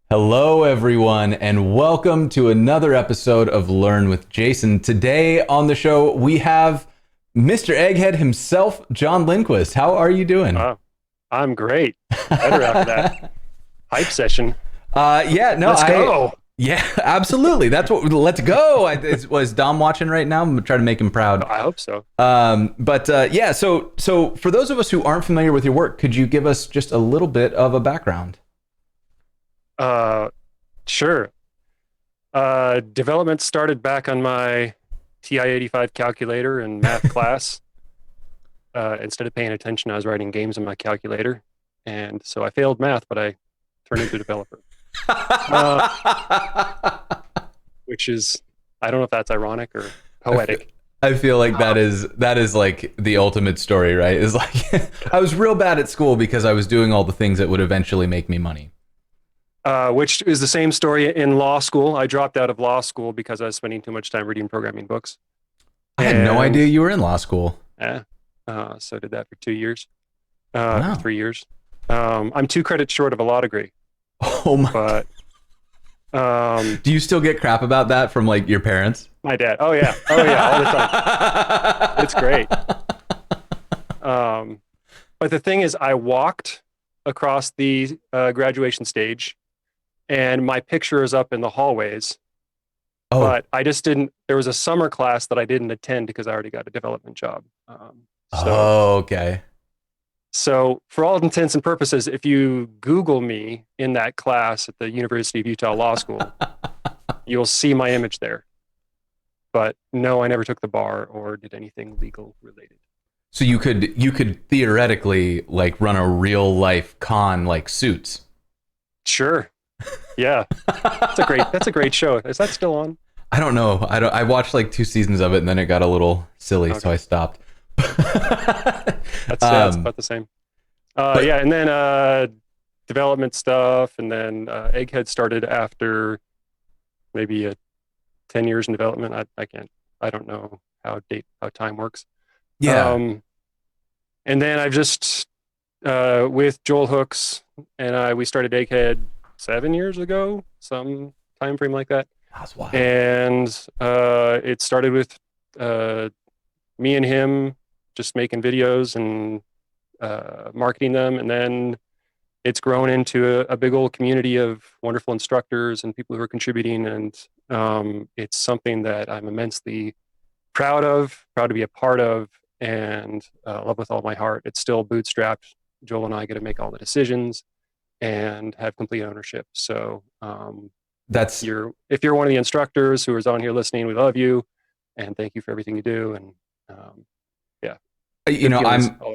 Hello, everyone, and welcome to another episode of Learn with Jason. Today on the show, we have Mr. Egghead himself, John Lindquist. How are you doing? I'm great. Better after that hype session. Let's go. Yeah, absolutely. That's what. Let's go. Was Dom watching right now? I'm gonna try to make him proud. I hope so. Yeah. So for those of us who aren't familiar with your work, could you give us just a little bit of a background? Sure. Development started back on my TI-85 calculator in math class. Instead of paying attention, I was writing games on my calculator, and so I failed math, but I turned into a developer. Which is, I don't know if that's ironic or poetic. I feel like that is like the ultimate story, right? Is like I was real bad at school because I was doing all the things that would eventually make me money. Which is the same story in law school. I dropped out of law school because I was spending too much time reading programming books. I had no idea you were in law school. Yeah. So I did that for 2 years, Wow. 3 years. I'm 2 credits short of a law degree. Oh my! But do you still get crap about that from like your parents? my dad. Oh yeah, all the time. It's great. But the thing is, I walked across the graduation stage, and my picture is up in the hallways. Oh. But I just didn't. There was a summer class that I didn't attend because I already got a development job. Okay. So for all intents and purposes, if you Google me in that class at the University of Utah Law School, you'll see my image there. But no, I never took the bar or did anything legal related. So you could theoretically like run a real life con like Suits. Sure. Yeah. That's a great show. Is that still on? I don't know. I watched like 2 seasons of it and then it got a little silly, so I stopped. That's about the same. Yeah, and then development stuff, and then Egghead started after maybe 10 years in development. I don't know how time works. Yeah. And then I've just with Joel Hooks and we started Egghead 7 years ago, some time frame like that. That's wild. And it started with me and him just making videos and marketing them, and then it's grown into a big old community of wonderful instructors and people who are contributing, and it's something that I'm immensely proud to be a part of, and love with all my heart. It's still bootstrapped. Joel and I get to make all the decisions and have complete ownership. So if you're one of the instructors who is on here listening, we love you and thank you for everything you do. And I'm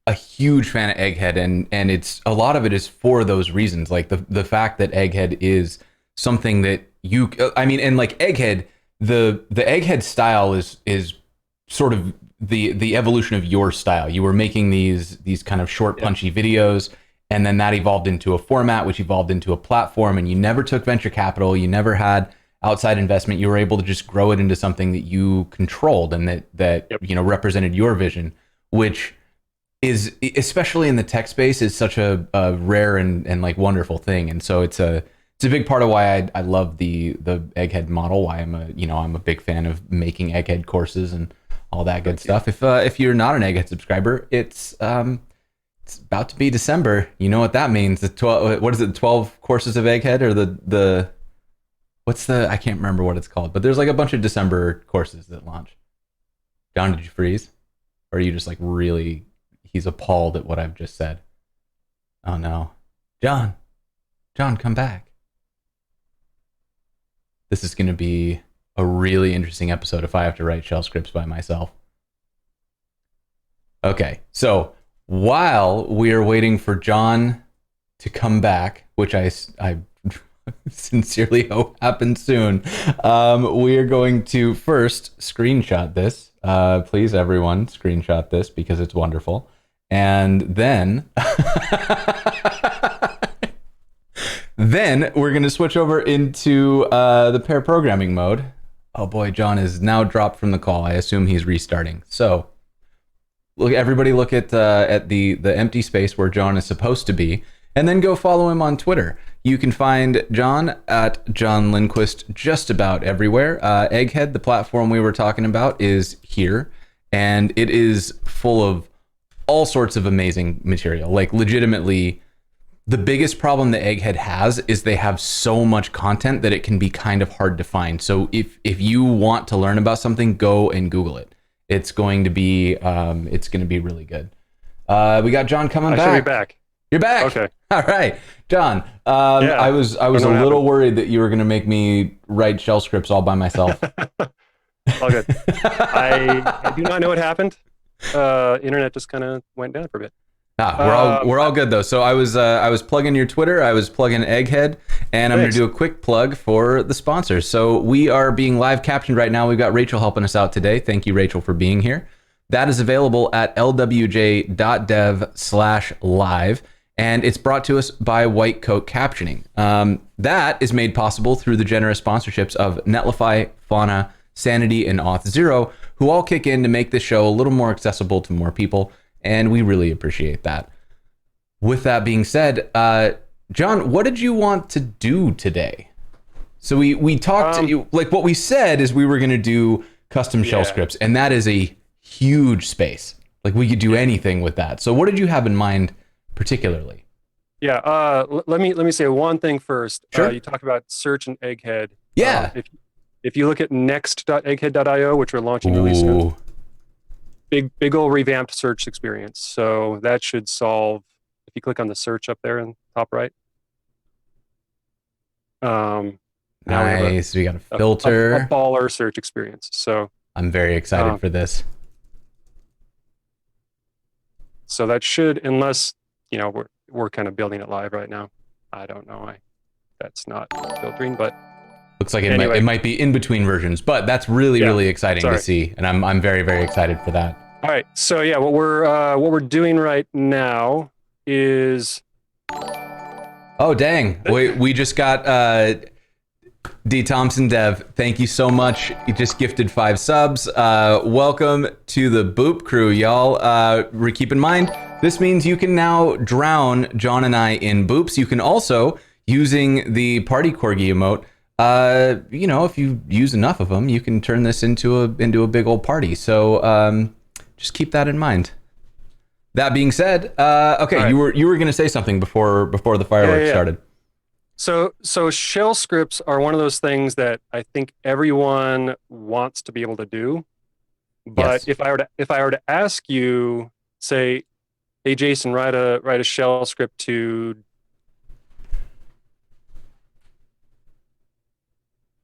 a huge fan of Egghead, and it's a lot of it is for those reasons, like the fact that Egghead is something that and like Egghead, the Egghead style is sort of the evolution of your style. You were making these kind of short, punchy videos, and then that evolved into a format, which evolved into a platform, and you never took venture capital, you never had outside investment. You were able to just grow it into something that you controlled and that represented your vision, which is, especially in the tech space, is such a rare and like wonderful thing. And so it's a big part of why I love the Egghead model, why I'm a big fan of making Egghead courses and all that good stuff. If you're not an Egghead subscriber, it's about to be December. You know what that means? The 12 courses of Egghead, or the I can't remember what it's called, but there's like a bunch of December courses that launch. John, did you freeze? Or are you just like really, he's appalled at what I've just said? Oh no. John, come back. This is going to be a really interesting episode if I have to write shell scripts by myself. Okay, so while we are waiting for John to come back, which I sincerely hope happens soon, we are going to first screenshot this. Please, everyone, screenshot this because it's wonderful. And then we're going to switch over into the pair programming mode. Oh boy, John is now dropped from the call. I assume he's restarting. So everybody look at the empty space where John is supposed to be, and then go follow him on Twitter. You can find John at John Lindquist just about everywhere. Egghead, the platform we were talking about, is here, and it is full of all sorts of amazing material. Like, legitimately, the biggest problem that Egghead has is they have so much content that it can be kind of hard to find. So if you want to learn about something, go and Google it. It's going to be really good. We got John coming back. I should be back. You're back. Okay. All right, John. Yeah, I was a little worried that you were going to make me write shell scripts all by myself. All good. I do not know what happened. Internet just kind of went down for a bit. We're all good though. So I was plugging your Twitter, I was plugging Egghead, and I'm going to do a quick plug for the sponsors. So we are being live captioned right now. We've got Rachel helping us out today. Thank you, Rachel, for being here. That is available at lwj.dev/live, and it's brought to us by White Coat Captioning. That is made possible through the generous sponsorships of Netlify, Fauna, Sanity, and Auth0, who all kick in to make this show a little more accessible to more people. And we really appreciate that. With that being said, John, what did you want to do today? So we talked to you, like what we said is we were going to do custom shell scripts, and that is a huge space. Like we could do anything with that. So what did you have in mind particularly? Yeah, let me say one thing first. Sure. You talk about search and Egghead. Yeah. If you look at next.egghead.io, which we're launching really soon, big old revamped search experience. So that should solve, if you click on the search up there in the top right. Nice. We got a filter. A baller search experience. So I'm very excited for this. So that should, unless, we're kind of building it live right now. I don't know. That's not filtering, but looks like it might be in between versions, but that's really exciting to see, and I'm very, very excited for that. All right, so yeah, what we're doing right now is, oh dang, we just got D Thompson Dev. Thank you so much. You just gifted 5 subs. Welcome to the Boop crew, y'all. Keep in mind, this means you can now drown John and I in boops. You can also, using the Party Corgi emote, if you use enough of them, you can turn this into a big old party. So just keep that in mind. That being said, okay, right. you were going to say something before the fireworks started. So shell scripts are one of those things that I think everyone wants to be able to do. But if I were to ask you, say, hey Jason, write a shell script to.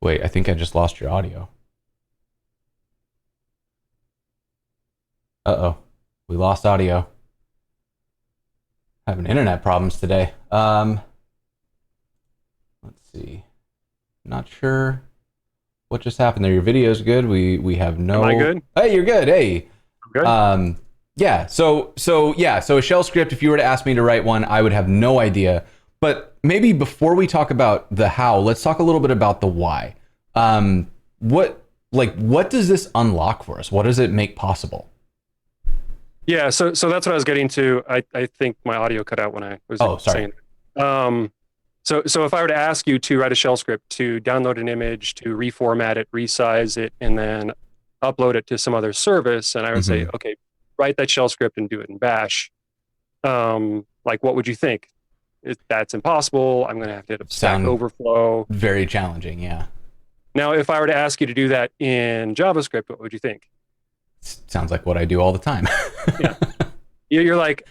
Wait, I think I just lost your audio. Uh-oh, we lost audio. Having internet problems today. Let's see. Not sure what just happened there. Your video's good. We have no. Am I good? Hey, you're good. Hey. I'm good. Yeah. So a shell script. If you were to ask me to write one, I would have no idea. But maybe before we talk about the how, let's talk a little bit about the why. What does this unlock for us? What does it make possible? Yeah, so that's what I was getting to. I think my audio cut out when I was saying it. So if I were to ask you to write a shell script to download an image, to reformat it, resize it, and then upload it to some other service, and I would say, okay, write that shell script and do it in Bash. What would you think? That's impossible. I'm going to have to hit a Stack Overflow. Very challenging, yeah. Now, if I were to ask you to do that in JavaScript, what would you think? Sounds like what I do all the time. Yeah. You're like,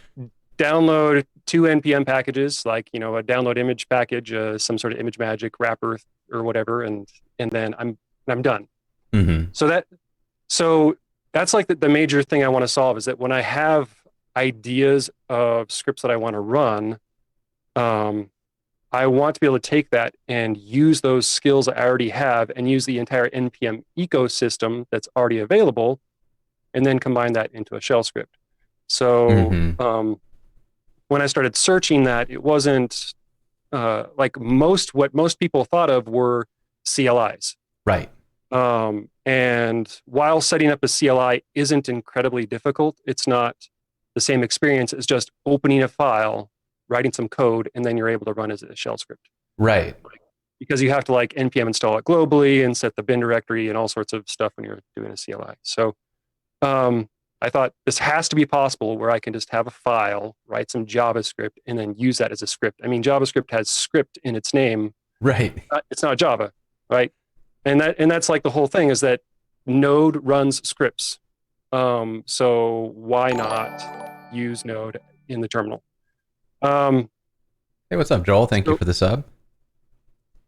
download 2 NPM packages, like, a download image package, some sort of image magic wrapper or whatever, and then I'm done. Mm-hmm. So that's like the major thing I want to solve, is that when I have ideas of scripts that I want to run, I want to be able to take that and use those skills I already have and use the entire NPM ecosystem that's already available, and then combine that into a shell script. So when I started searching that, it wasn't what most people thought of were CLIs. Right. And while setting up a CLI isn't incredibly difficult, it's not the same experience as just opening a file, writing some code, and then you're able to run as a shell script. Right. because you have to like npm install it globally and set the bin directory and all sorts of stuff when you're doing a CLI. So I thought this has to be possible where I can just have a file, write some JavaScript, and then use that as a script. I mean, JavaScript has script in its name. Right. It's not Java, right? And that's like the whole thing is that Node runs scripts. So why not use Node in the terminal? Hey, what's up, Joel? Thank you So for the sub.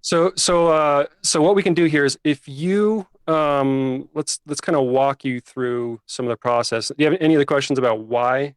so what we can do here is if you let's kind of walk you through some of the process. Do you have any other questions about why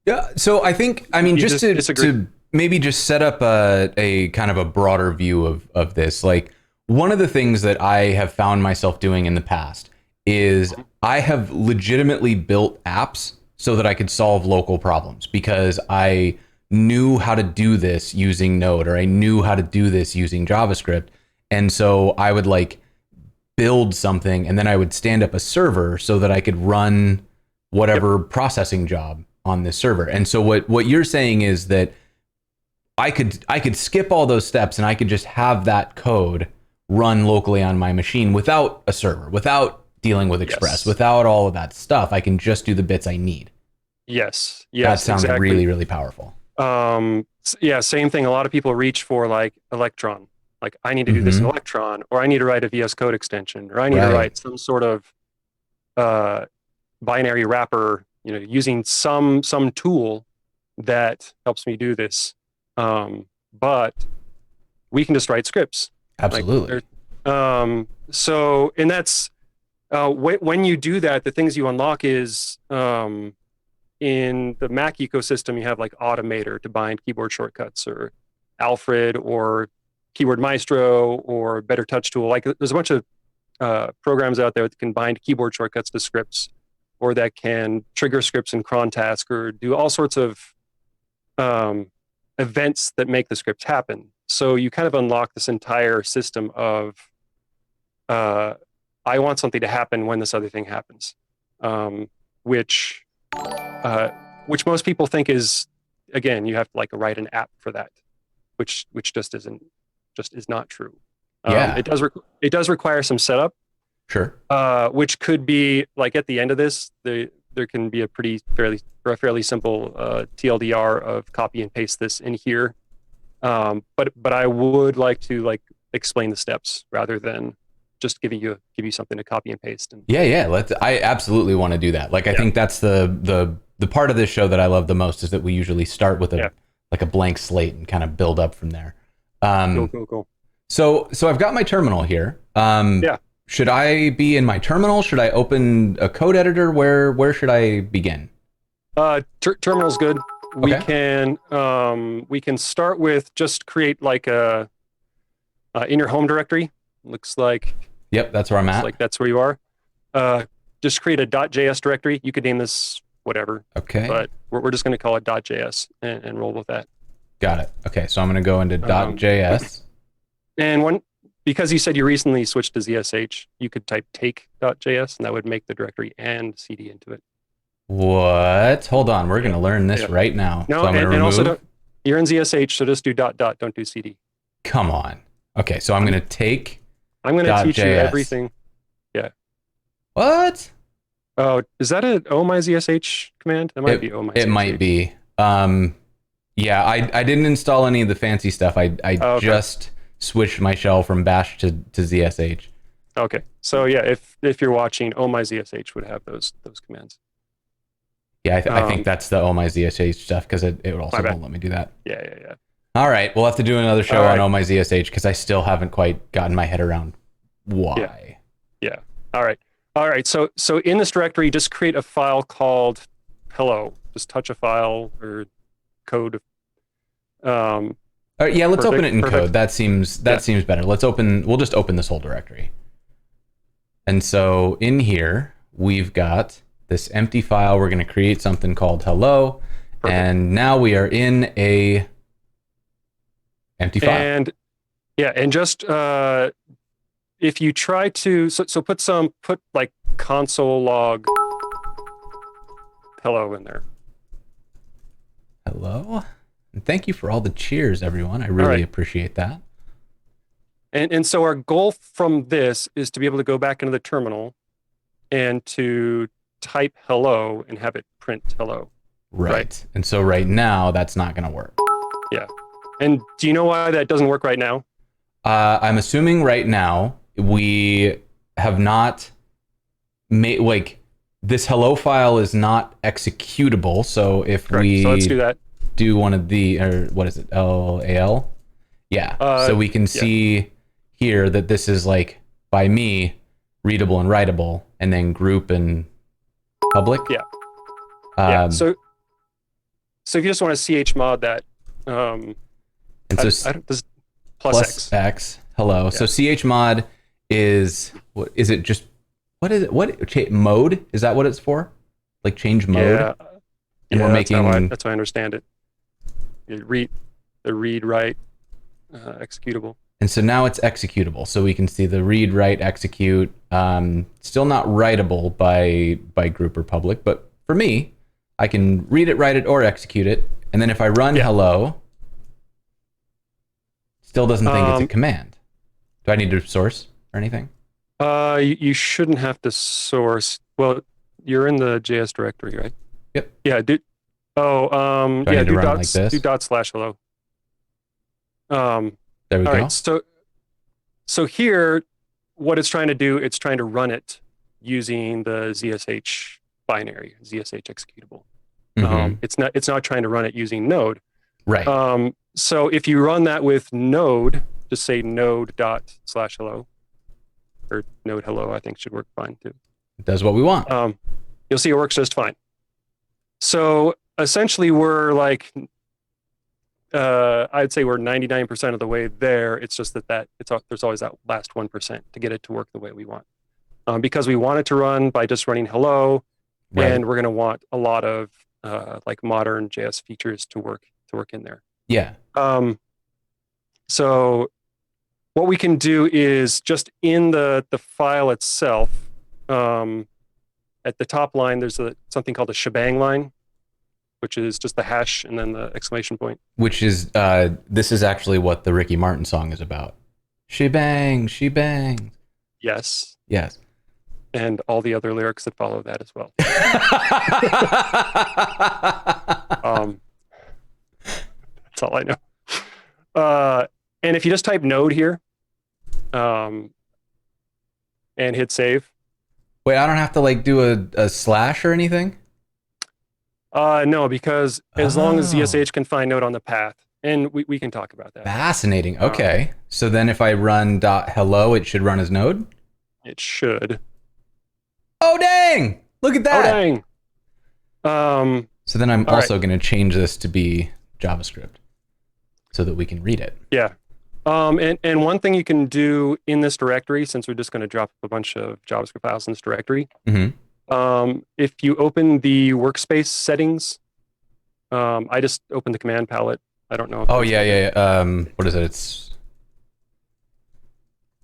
Yeah. So I think, I mean, you just to disagree? to maybe just set up a kind of a broader view of this, like one of the things that I have found myself doing in the past is I have legitimately built apps so that I could solve local problems because I knew how to do this using Node, or I knew how to do this using JavaScript. And so I would like build something and then I would stand up a server so that I could run whatever processing job on this server. And so what you're saying is that I could skip all those steps and I could just have that code run locally on my machine without a server, without dealing with Express, Yes. without all of that stuff. I can just do the bits I need. Yes. That sounds Exactly. really, really powerful. Yeah, same thing. A lot of people reach for like Electron. Like I need to do this in Electron, or I need to write a VS Code extension, or I need to write some sort of binary wrapper, using some tool that helps me do this. But we can just write scripts. Absolutely. So, and that's when you do that, the things you unlock is in the Mac ecosystem, you have like Automator to bind keyboard shortcuts, or Alfred, or Keyboard Maestro, or Better Touch Tool. Like there's a bunch of programs out there that can bind keyboard shortcuts to scripts, or that can trigger scripts in cron task, or do all sorts of events that make the scripts happen. So you kind of unlock this entire system of I want something to happen when this other thing happens, which most people think is, again, you have to like write an app for that, which just is not true. Yeah. It does require some setup. Sure. Which could be like at the end of this, there can be a fairly simple TLDR of copy and paste this in here. But I would like to like explain the steps rather than just give you something to copy and paste. And Yeah. I absolutely want to do that. Like I think that's the part of this show that I love the most is that we usually start with a blank slate and kind of build up from there. Cool. So I've got my terminal here. Should I be in my terminal? Should I open a code editor? Where should I begin? Terminal's good. Okay. We can start with just create like a in your home directory. Looks like. Yep, that's where I'm at. Like that's where you are. Just create a .js directory. You could name this whatever. Okay. But we're just going to call it .js and roll with that. Got it. Okay, so I'm going to go into .js. And because you said you recently switched to ZSH, you could type take.js, and that would make the directory and CD into it. What? Hold on, we're going to learn this right now. No, so I'm and also you're in ZSH, so just do ... Don't do CD. Come on. Okay, so I'm going to take. I'm going to teach you everything. Yeah. What? Oh, is that a myzsh command? That might be myzsh. It might be. Yeah, I didn't install any of the fancy stuff. I just switched my shell from bash to ZSH. Okay. So yeah, if you're watching, myzsh would have those commands. Yeah, I think that's the myzsh stuff because it also won't let me do that. Yeah. All right, we'll have to do another show on myzsh because I still haven't quite gotten my head around why. Yeah. All right. So in this directory, just create a file called hello. Just touch a file or code. Yeah, let's open it in code. That seems better. We'll just open this whole directory. And so in here, we've got this empty file. We're going to create something called hello. Perfect. And now we are in a empty file. And just if you try to put like console log hello in there. Hello. And thank you for all the cheers, everyone. I really appreciate that. And so our goal from this is to be able to go back into the terminal and to type hello and have it print hello. Right. And so right now that's not going to work. Yeah. And do you know why that doesn't work right now? I'm assuming right now we have not made, like, this hello file is not executable. So if Correct. we So let's do that. do one of the, or what is it, LAL? Yeah. So we can see here that this is like, by me, readable and writable, and then group and public. Yeah. Yeah. So if you just want to chmod that, and so this plus X. Hello. Yeah. So chmod is, what is it? Just what is it? What mode? Is that what it's for? Like change mode? Yeah. And we're making. That's how I understand it. The read write executable. And so now it's executable. So we can see the read write execute. Still not writable by group or public, but for me, I can read it, write it, or execute it. And then if I run hello, still doesn't think it's a command. Do I need to source or anything? You shouldn't have to source. Well, you're in the JS directory, right? Yep. Yeah. Do like this? Do /hello. There we go. All right. So here, what it's trying to do, it's trying to run it using the ZSH binary, ZSH executable. Mm-hmm. It's not trying to run it using Node. Right. So if you run that with Node, just say node./hello, or node hello, I think should work fine too. It does what we want. You'll see it works just fine. So essentially, we're like, I'd say we're 99% of the way there. It's just that there's always that last 1% to get it to work the way we want. Because we want it to run by just running hello, and we're going to want a lot of like modern JS features to work in there. Yeah. So what we can do is just in the file itself, at the top line, there's something called a shebang line, which is just the hash and then the exclamation point. Which is, this is actually what the Ricky Martin song is about. Shebang, shebang. Yes. Yes. And all the other lyrics that follow that as well. That's all I know. And if you just type node here, and hit save. Wait, I don't have to like do a slash or anything? No, because as long as ZSH can find node on the path, and we can talk about that. Fascinating. Okay. So then if I run .hello, it should run as node? It should. Oh, dang. Look at that. Oh, dang. So then I'm also going to change this to be JavaScript so that we can read it. Yeah. And one thing you can do in this directory, since we're just going to drop a bunch of JavaScript files in this directory, if you open the Workspace Settings, I just opened the command palette. I don't know. Oh, yeah. What is it?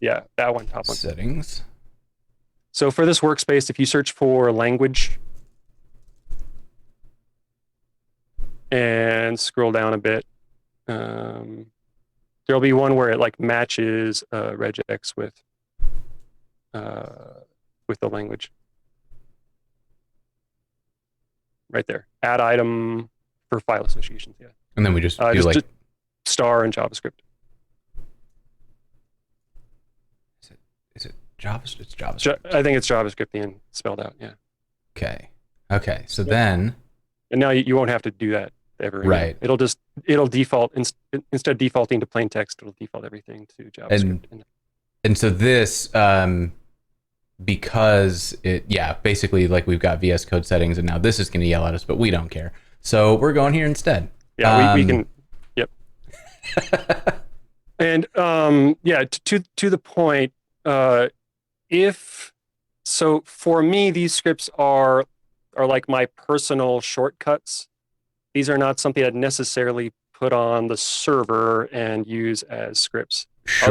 Yeah, that one, top one. Settings. So for this workspace, if you search for language and scroll down a bit, there'll be one where it like matches regex with the language. Right there. Add item for file associations. Yeah. And then we just do just star and JavaScript. Is it JavaScript? It's JavaScript. I think it's JavaScript and spelled out. Yeah. Okay. So then. And now you won't have to do that ever. Right. It'll default instead of defaulting to plain text, it'll default everything to JavaScript. And so this, because basically like we've got VS Code settings and now this is going to yell at us, but we don't care. So we're going here instead. Yeah, we can. Yep. And to the point, so for me, these scripts are like my personal shortcuts. These are not something I'd necessarily put on the server and use as scripts. Sure.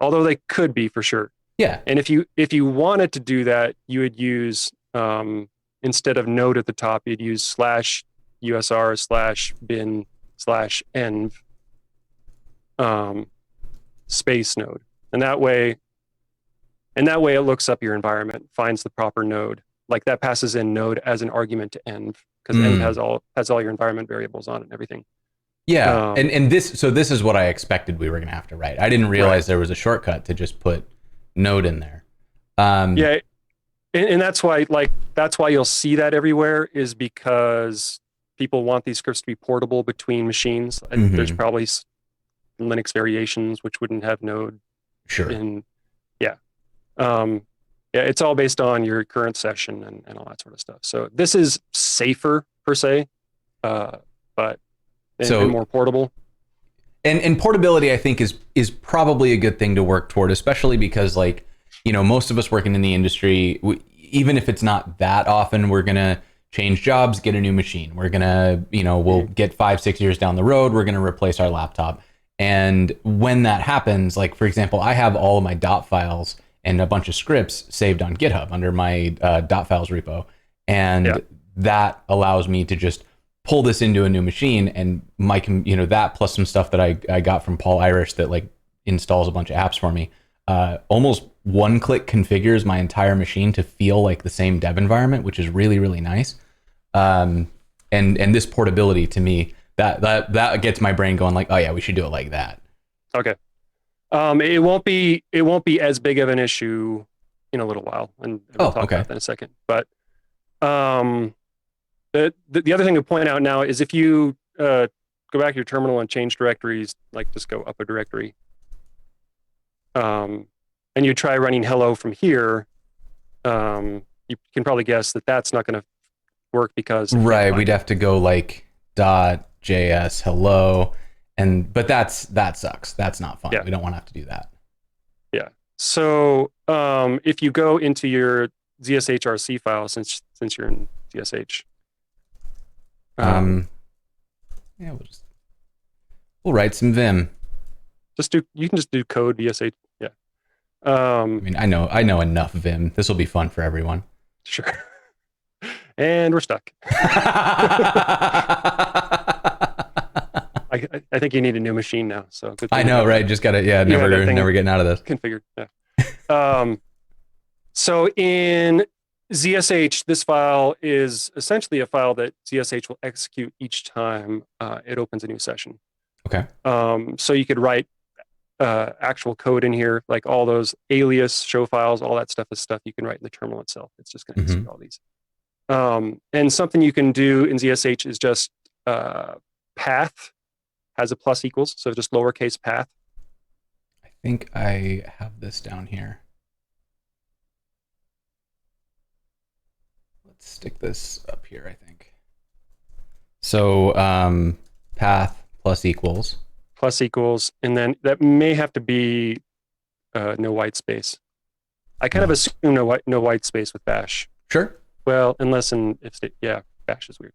Although they could be for sure. Yeah. And if you wanted to do that, you would use instead of node at the top, you'd use /usr/bin/env. space node. And that way it looks up your environment, finds the proper node. Like that passes in node as an argument to env, because env has all your environment variables on it and everything. Yeah, and this is what I expected we were going to have to write. I didn't realize there was a shortcut to just put node in there. Yeah, and that's why you'll see that everywhere, is because people want these scripts to be portable between machines. There's probably Linux variations which wouldn't have node. Sure. It's all based on your current session and all that sort of stuff. So this is safer per se, but and more portable. And portability, I think, is probably a good thing to work toward, especially because, like, you know, most of us working in the industry, even if it's not that often, we're gonna change jobs, get a new machine. We're gonna, you know, we'll get 5-6 years down the road, we're gonna replace our laptop. And when that happens, like, for example, I have all of my dot files and a bunch of scripts saved on GitHub under my dot files repo, and that allows me to just pull this into a new machine, and that plus some stuff that I got from Paul Irish that like installs a bunch of apps for me, almost one-click configures my entire machine to feel like the same dev environment, which is really, really nice. And this portability, to me, that gets my brain going like, oh yeah, we should do it like that. Okay. It won't be as big of an issue in a little while, and we'll talk about that in a second. But the other thing to point out now is if you go back to your terminal and change directories, like just go up a directory, and you try running hello from here, you can probably guess that that's not going to work because we'd have to go like .js hello, but that sucks. That's not fun. We don't want to have to do that. Yeah. So if you go into your ZSHRC file, since you're in ZSH, we'll write some Vim. You can just do code VSH. Yeah. I mean, I know enough Vim. This will be fun for everyone. Sure. And we're stuck. I think you need a new machine now. So good. I know, right? Just gotta, never getting out of this. Configured. Yeah. So in ZSH, this file is essentially a file that ZSH will execute each time it opens a new session. Okay. So you could write actual code in here, like all those alias show files, all that stuff is stuff you can write in the terminal itself. It's just going to execute all these. And something you can do in ZSH is just path has a plus equals, so just lowercase path. I think I have this down here. Let's stick this up here, I think. So path plus equals. Plus equals, and then that may have to be no white space. I kind of assume no white space with bash. Sure. Well, unless bash is weird.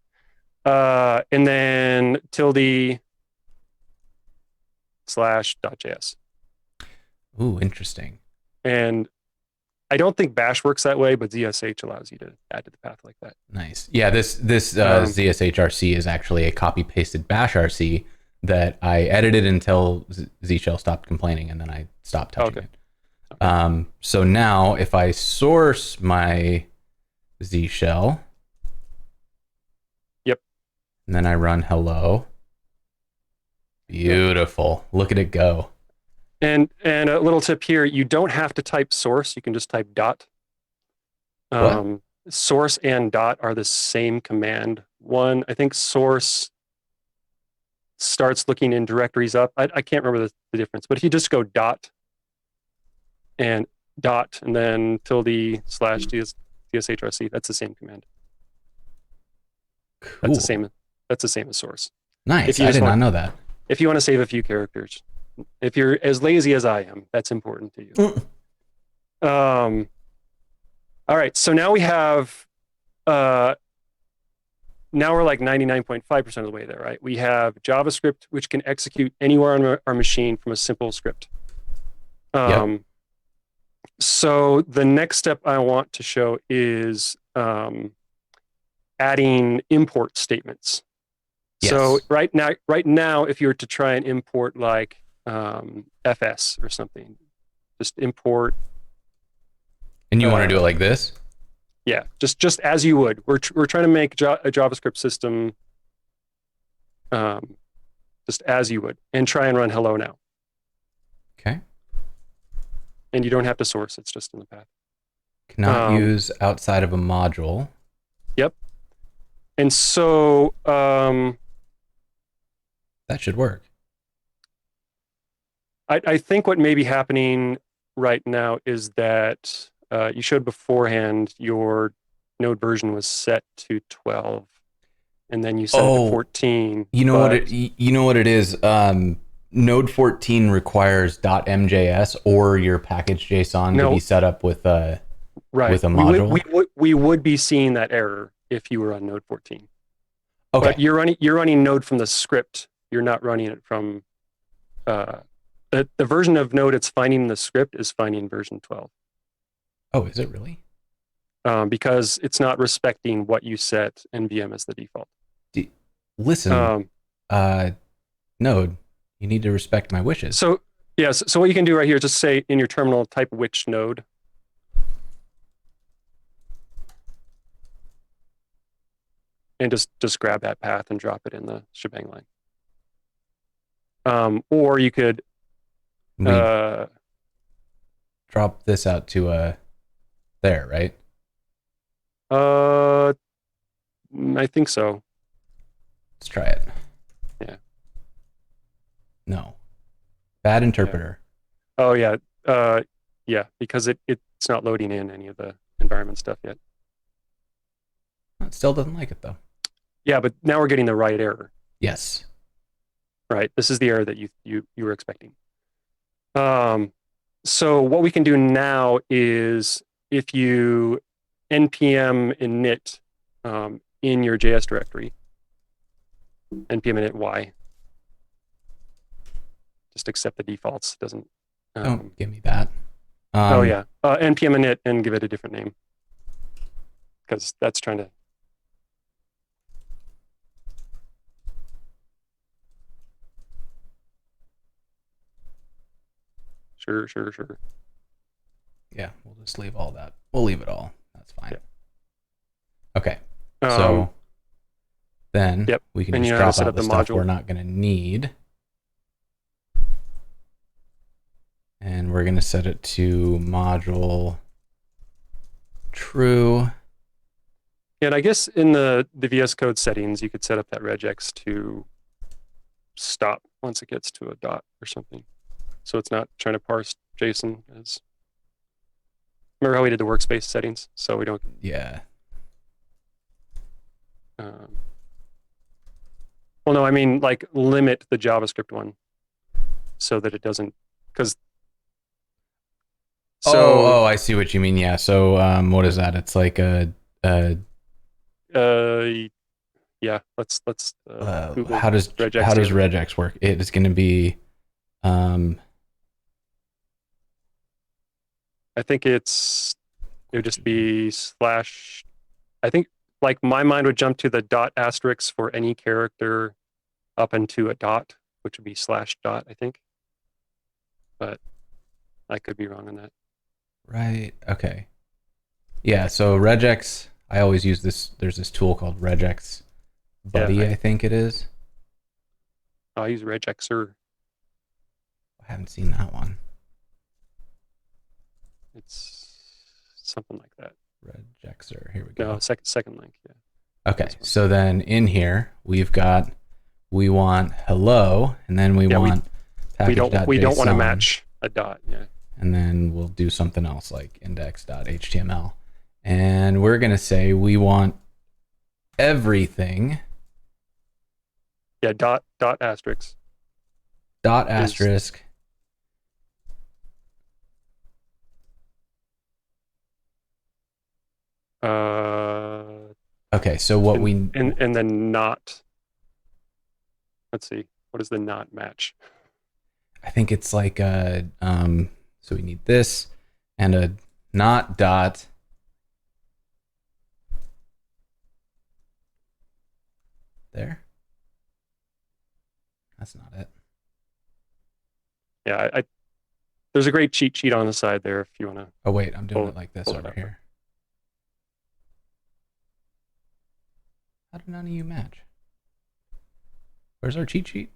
And then tilde /.js. Ooh, interesting. And I don't think bash works that way, but ZSH allows you to add to the path like that. Nice. Yeah, this ZSHRC is actually a copy pasted bash RC that I edited until Z-Shell stopped complaining, and then I stopped touching it. So now if I source my Z-Shell, and then I run hello, beautiful. Look at it go. And a little tip here, you don't have to type source, you can just type dot. Source and dot are the same command. One, I think source starts looking in directories up. I can't remember the difference, but if you just go dot and then tilde /DSHRC, that's the same command. Cool. That's the same as source. Nice. I did not know that. If you want to save a few characters, if you're as lazy as I am, that's important to you. All right. So now we have, now we're like 99.5% of the way there, right? We have JavaScript, which can execute anywhere on our machine from a simple script. So the next step I want to show is adding import statements. Yes. So right now, if you were to try and import like fs or something. Just import. And you want to do it like this? Yeah, just as you would. We're trying to make a JavaScript system just as you would, and try and run hello now. Okay. And you don't have to source, it's just in the path. Cannot use outside of a module. Yep. And so that should work. I think what may be happening right now is that you showed beforehand your node version was set to 12, and then you set it to 14. You know what it is? Node 14 requires .mjs or your package JSON to be set up with a module. We would be seeing that error if you were on node 14. Okay. But you're running node from the script. You're not running it from the version of node it's finding in the script is finding version 12. Oh, is it really? Because it's not respecting what you set NVM as the default. Listen, node, you need to respect my wishes. So yes, so what you can do right here is just say in your terminal, type which node. And just grab that path and drop it in the shebang line. Or you could drop this out to there, right? I think so. Let's try it. Yeah. No. Bad interpreter. Yeah. Oh yeah. Yeah, because it's not loading in any of the environment stuff yet. It still doesn't like it though. Yeah, but now we're getting the right error. Yes. Right. This is the error that you were expecting. So what we can do now is if you npm init in your JS directory, npm init y, just accept the defaults. It doesn't. Don't give me that. Oh yeah, npm init and give it a different name, because that's trying to. Sure. Yeah, we'll just leave all that. We'll leave it all. That's fine. Yep. Okay. So then we can just drop out the stuff module we're not going to need. And we're going to set it to module true. And I guess in the VS Code settings, you could set up that regex to stop once it gets to a dot or something. So it's not trying to parse JSON as. Remember how we did the workspace settings? So we don't. Yeah. Well, no, I mean like limit the JavaScript one so that it doesn't, because. So, I see what you mean. Yeah. So what is that? It's like yeah. Let's Google how does regex work? It is going to be. I think it would just be slash. I think like my mind would jump to the dot asterisk for any character up into a dot, which would be slash dot, I think. But I could be wrong on that. Right. Okay. Yeah. So regex, I always use this. There's this tool called Regex Buddy, Yeah, I think it is. I use regexer. I haven't seen that one. It's something like that. Regexer. Here we go. No, second link. Yeah. Okay. So then in here we want hello, and then we want package.json. We don't want to match a dot. Yeah. And then we'll do something else like index.html, and we're gonna say we want everything. Yeah. Dot asterisk. Dot asterisk. Okay, so what and then not. Let's see. What does the not match? I think it's like so we need this and a not dot. There. That's not it. Yeah, there's a great cheat sheet on the side there if you want to. Oh wait, I'm doing it like this pull it over up. here. How did none of you match? Where's our cheat sheet?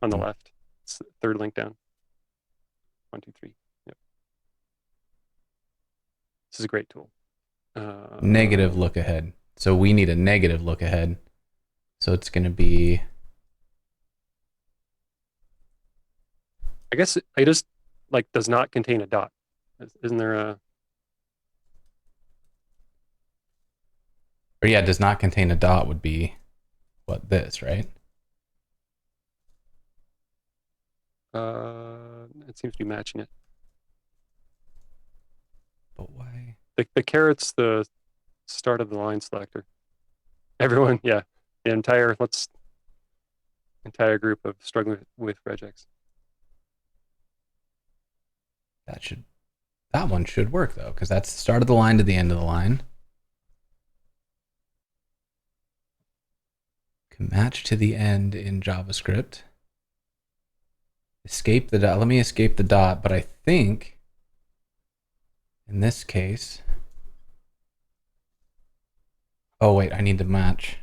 On the left. It's the third link down. 1, 2, 3. Yep. This is a great tool. Negative look ahead. So we need a negative look ahead. So it's going to be. I guess it just like does not contain a dot. Isn't there a? Or yeah, does not contain a dot would be what this, right? It seems to be matching it. But why? The caret's the start of the line selector. Everyone, yeah, the entire group of struggling with regex. That one should work though, because that's the start of the line to the end of the line. Can match to the end in JavaScript. Escape the dot. Let me escape the dot, but I think in this case. Oh wait, I need to match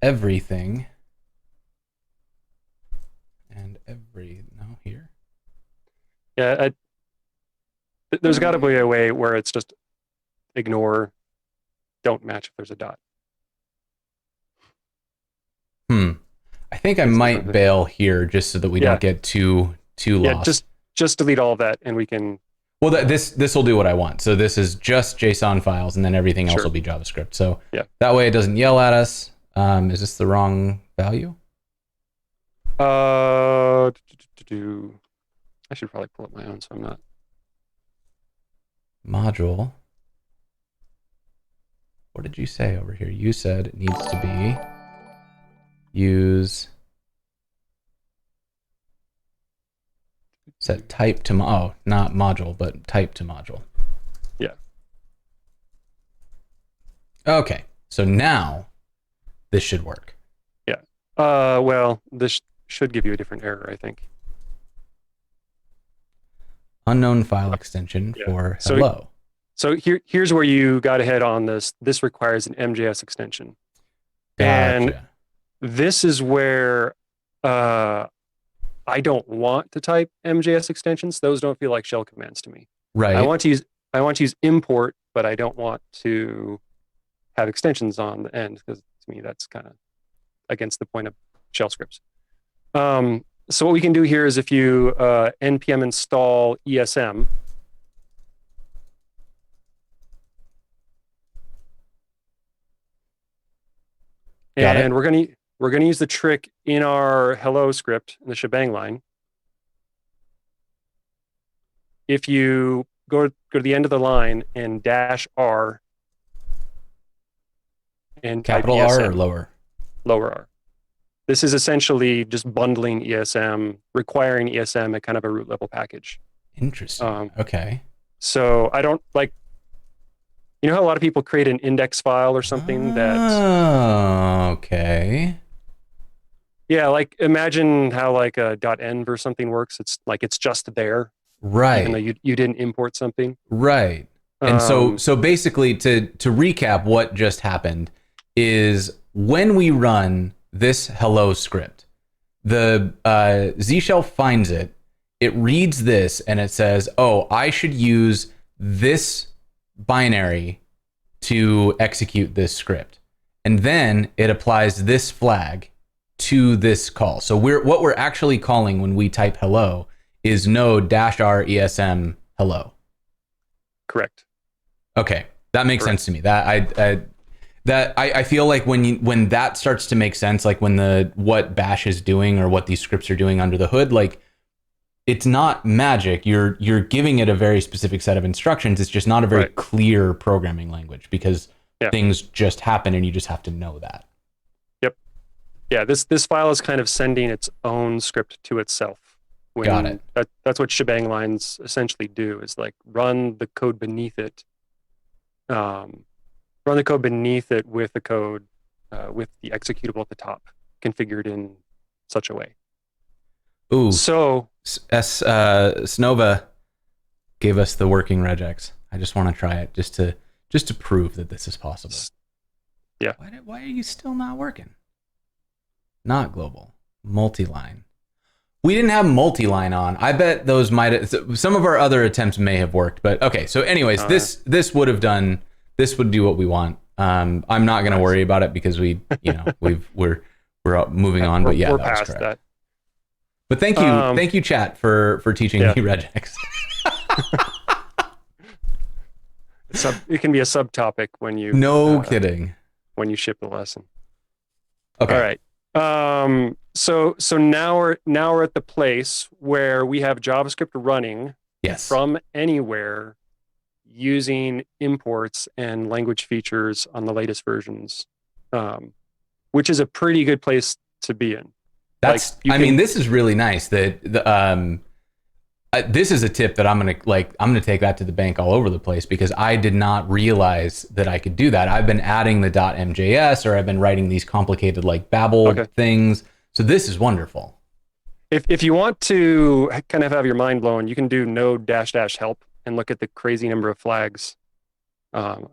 everything and here. Yeah, there's got to be a way where it's just ignore, don't match if there's a dot. I think I might bail here just so that we don't get too lost. Yeah, just delete all of that and we can. Well, this will do what I want. So this is just JSON files, and then everything else will be JavaScript. So that way it doesn't yell at us. Is this the wrong value? I should probably pull up my own, so I'm not. Module. What did you say over here? You said it needs to be use set type to not module, but type to module. Yeah. Okay, so now this should work. Yeah. Well, this should give you a different error, I think. Unknown file extension for hello. So here's where you got ahead on this. This requires an MJS extension. Gotcha. And this is where I don't want to type MJS extensions. Those don't feel like shell commands to me. Right. I want to use import, but I don't want to have extensions on the end because to me that's kind of against the point of shell scripts. So what we can do here is if you npm install ESM, and we're gonna use the trick in our hello script in the shebang line. If you go to the end of the line and -R and capital type ESM, R or lower? Lower R. This is essentially just bundling ESM, requiring ESM at kind of a root level package. Interesting. Okay. So I don't like, you know how a lot of people create an index file or something that. Okay. Yeah, like imagine how like a .env or something works. It's like it's just there, right? Even though you didn't import something, right? And so basically, to recap, what just happened is when we run this hello script, the Z shell finds it, it reads this, and it says, "Oh, I should use this binary to execute this script," and then it applies this flag to this call. So what we're actually calling when we type hello is node -r ESM hello. Correct. Okay, that makes sense to me. That I feel like when that starts to make sense, like when what Bash is doing or what these scripts are doing under the hood, like it's not magic. You're giving it a very specific set of instructions. It's just not a very clear programming language because things just happen and you just have to know that. Yeah, this file is kind of sending its own script to itself. Got it. That's what shebang lines essentially do, is like run the code beneath it. Run the code beneath it with the code, with the executable at the top configured in such a way. Ooh, So Snova gave us the working regex. I just want to try it just to prove that this is possible. Yeah. Why are you still not working? Not global. Multi-line. We didn't have multi-line on. I bet those might have, some of our other attempts may have worked, but okay. So anyways, this would have done, this would do what we want. I'm not going to worry about it because we're moving on, but yeah, we're that was past correct. that. But thank you chat for teaching me regex. It can be a subtopic when you kidding. when you ship the lesson. Okay. All right. So now we're at the place where we have JavaScript running from anywhere using imports and language features on the latest versions, which is a pretty good place to be in. That's this is really nice that this is a tip that I'm gonna take that to the bank all over the place, because I did not realize that I could do that. I've been adding the .mjs, or I've been writing these complicated like Babel things. So this is wonderful. If you want to kind of have your mind blown, you can do node -- help and look at the crazy number of flags, the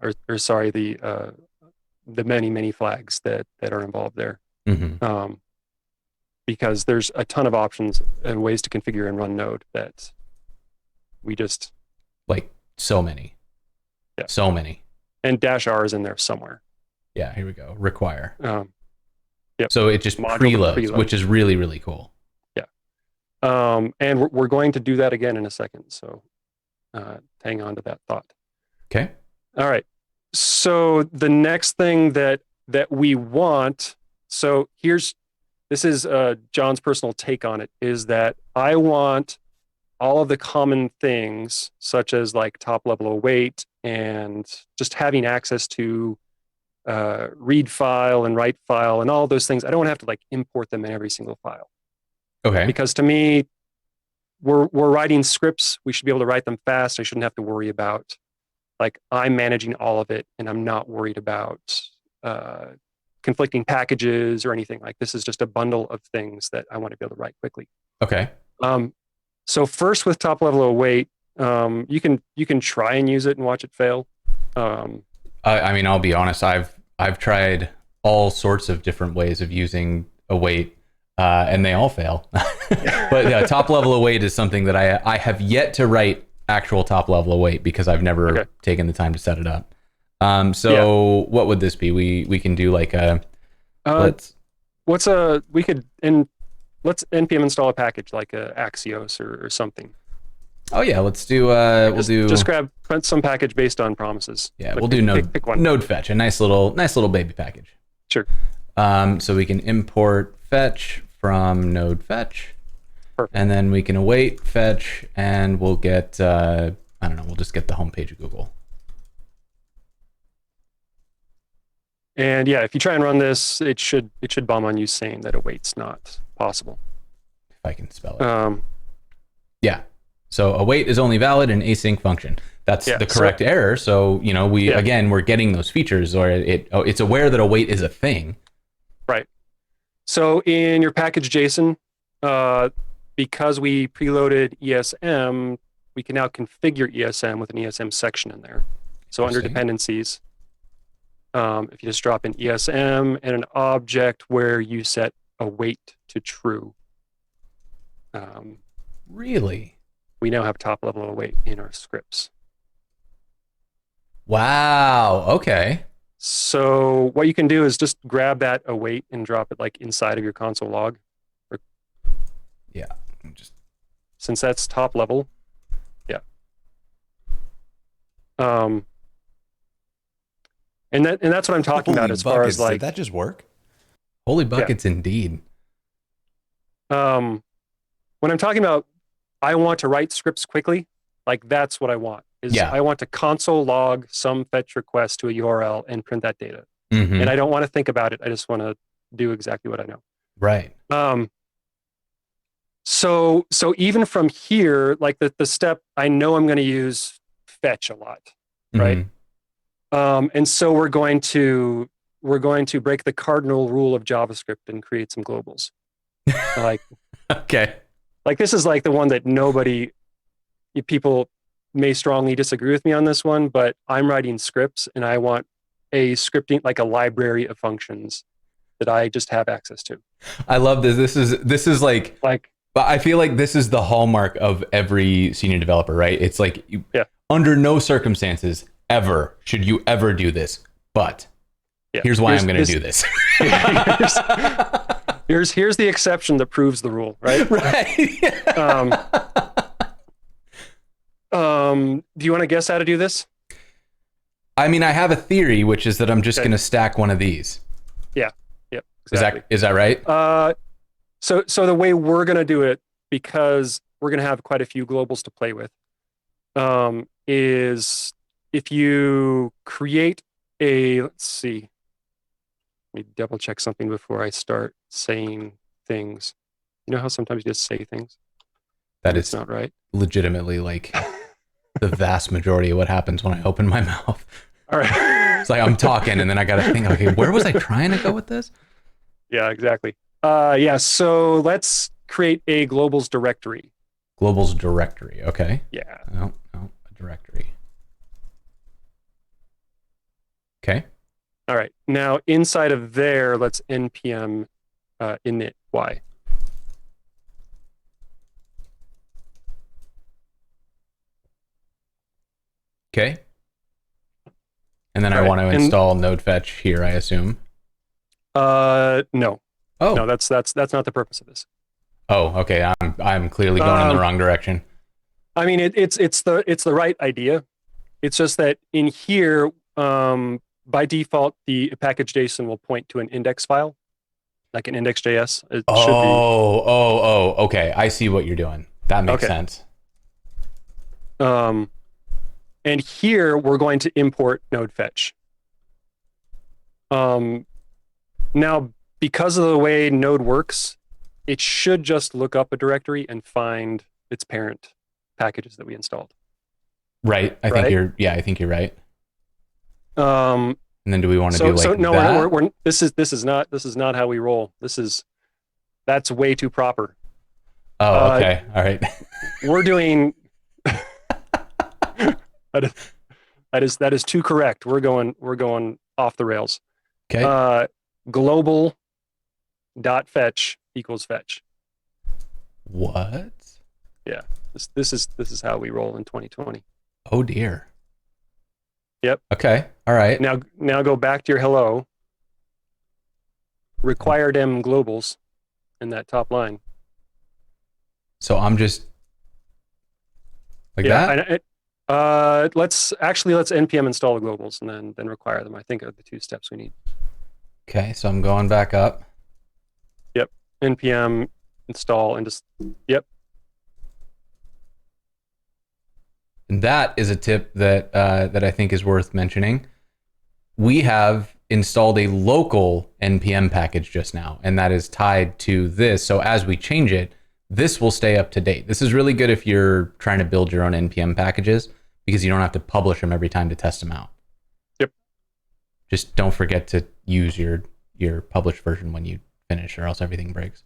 many flags that are involved there. Mm-hmm. Because there's a ton of options and ways to configure and run Node that we just so many. And -r is in there somewhere. Yeah, here we go. Require. Yep. So it just preloads, which is really, really cool. Yeah. And we're going to do that again in a second. So hang on to that thought. Okay. All right. So the next thing that we want, so this is John's personal take on it, is that I want all of the common things, such as like top level await and just having access to read file and write file and all those things. I don't want to have to like import them in every single file. Okay. Because to me, we're writing scripts. We should be able to write them fast. I shouldn't have to worry about, like, I'm managing all of it and I'm not worried about conflicting packages or anything. Like, this is just a bundle of things that I want to be able to write quickly. Okay. So first with top level await, you can try and use it and watch it fail. I'll be honest. I've tried all sorts of different ways of using await, and they all fail. But yeah, top level await is something that I have yet to write actual top level await because I've never taken the time to set it up. What would this be? We can do like a let's npm install a package like a Axios or something. Oh yeah, let's do just grab some package based on promises. Yeah, we'll do node fetch, a nice little baby package. Sure. So we can import fetch from node fetch. Perfect. And then we can await fetch, and we'll get we'll just get the homepage of Google. And yeah, if you try and run this, it should bomb on you saying that await's not possible. If I can spell it. Yeah. So await is only valid in async function. That's the correct error. So we're getting those features, or it's aware that await is a thing. Right. So in your package JSON, because we preloaded ESM, we can now configure ESM with an ESM section in there. So under dependencies, if you just drop in ESM and an object where you set await to true. Really? We now have top level await in our scripts. Wow. Okay. So what you can do is just grab that await and drop it like inside of your console log. Yeah. Since that's top level. Yeah. And that's what I'm talking about as far as like. Did that just work? Holy buckets, indeed. When I'm talking about, I want to write scripts quickly, like that's what I want. I want to console log some fetch request to a URL and print that data. Mm-hmm. And I don't want to think about it. I just want to do exactly what I know. Right. So even from here, like the step, I know I'm going to use fetch a lot, right? Mm-hmm. And so we're going to break the cardinal rule of JavaScript and create some globals. Like, okay. like this is like the one that people may strongly disagree with me on this one, but I'm writing scripts and I want a scripting, like a library of functions that I just have access to. I love this. This is like, but I feel like this is the hallmark of every senior developer, right? It's like, under no circumstances ever should you ever do this, but here's why I'm going to do this. Here's the exception that proves the rule, right? Right. Do you want to guess how to do this? I mean, I have a theory, which is that I'm just going to stack one of these. Yeah. Yep. Exactly. Is that right? So the way we're going to do it, because we're going to have quite a few globals to play with, is if you create let's see, let me double check something before I start saying things. You know how sometimes you just say things? That is not right. Legitimately like the vast majority of what happens when I open my mouth. All right. It's like I'm talking and then I got to think, okay, where was I trying to go with this? Yeah, exactly. So let's create a globals directory. Globals directory. Okay. Yeah. No, a directory. Okay. All right. Now inside of there, let's npm init y. Okay. And then I want to install node fetch here, I assume. No. Oh. No, that's not the purpose of this. Oh, okay. I'm clearly going in the wrong direction. I mean, it's the right idea. It's just that in here, by default, the package.json will point to an index file, like an index.js. It should be. Okay. I see what you're doing. That makes sense. And here we're going to import node fetch. Now, because of the way node works, it should just look up a directory and find its parent packages that we installed. Right. I think you're right. And then do we want to do like no, that? we're this is not how we roll. That's way too proper. Oh, okay. All right. We're doing that is too correct. We're going off the rails. Okay. Global dot fetch equals fetch. What? Yeah. This is how we roll in 2020. Oh dear. Yep. Okay. All right. Now go back to your hello. Require them globals in that top line. So I'm just like that. Let's npm install the globals and then require them. I think are the two steps we need. Okay, so I'm going back up. Yep. npm install and just And that is a tip that that I think is worth mentioning. We have installed a local npm package just now, and that is tied to this. So as we change it, this will stay up to date. This is really good if you're trying to build your own npm packages because you don't have to publish them every time to test them out. Yep. Just don't forget to use your published version when you finish, or else everything breaks.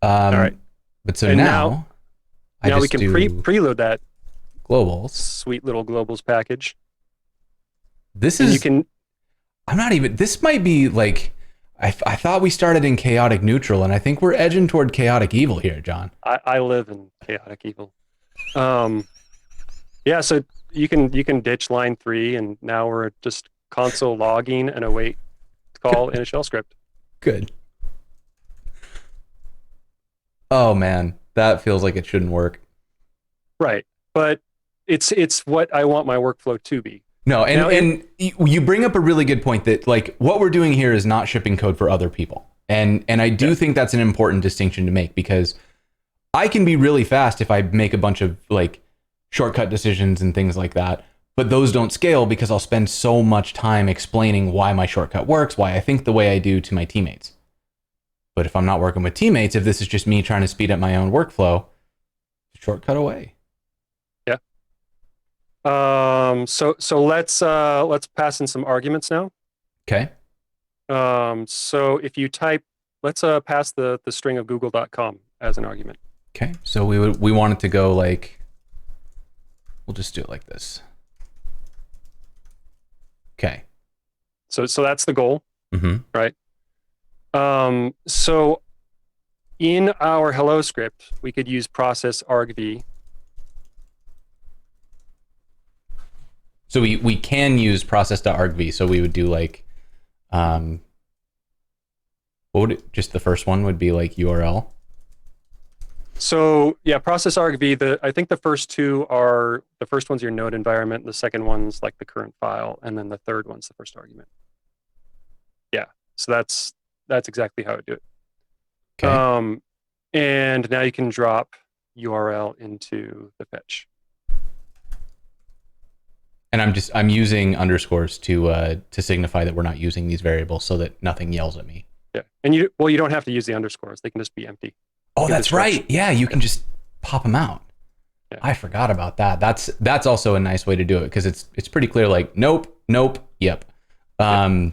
All right. But so now we can preload that globals. Sweet little globals package. This might be like, I thought we started in chaotic neutral, and I think we're edging toward chaotic evil here, John. I live in chaotic evil. Yeah, so you can ditch line 3, and now we're just console logging and await call in a shell script. Good. Oh man, that feels like it shouldn't work. Right, but it's what I want my workflow to be. No, and you bring up a really good point that like what we're doing here is not shipping code for other people. And I do think that's an important distinction to make, because I can be really fast if I make a bunch of like shortcut decisions and things like that, but those don't scale because I'll spend so much time explaining why my shortcut works, why I think the way I do to my teammates. But if I'm not working with teammates, if this is just me trying to speed up my own workflow, shortcut away. Yeah. So let's pass in some arguments now. Okay. So if you type, let's pass the string of google.com as an argument. Okay, so we want it to go like, we'll just do it like this. Okay. So that's the goal, right? So in our hello script, we could use process argv. So we can use process.argv. So we would do like, what would just the first one would be like URL. So yeah, process argv. I think the first one's your node environment, the second one's like the current file, and then the third one's the first argument. Yeah, so that's exactly how I do it. Okay. And now you can drop URL into the fetch. And I'm using underscores to signify that we're not using these variables so that nothing yells at me. Yeah, and you don't have to use the underscores; they can just be empty. Oh, that's right. Yeah, you can just pop them out. Yeah. I forgot about that. That's also a nice way to do it because it's pretty clear. Like, nope, yep. I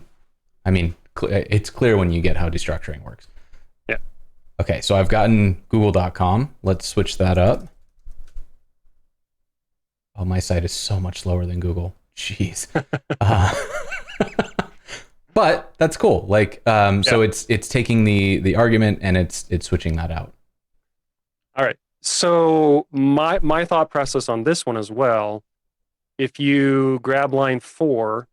mean, it's clear when you get how destructuring works. Yeah. Okay, so I've gotten google.com. Let's switch that up. Oh, my site is so much slower than Google. Jeez. But that's cool. Like, so it's taking the argument and it's switching that out. All right. So my thought process on this one as well, if you grab line 4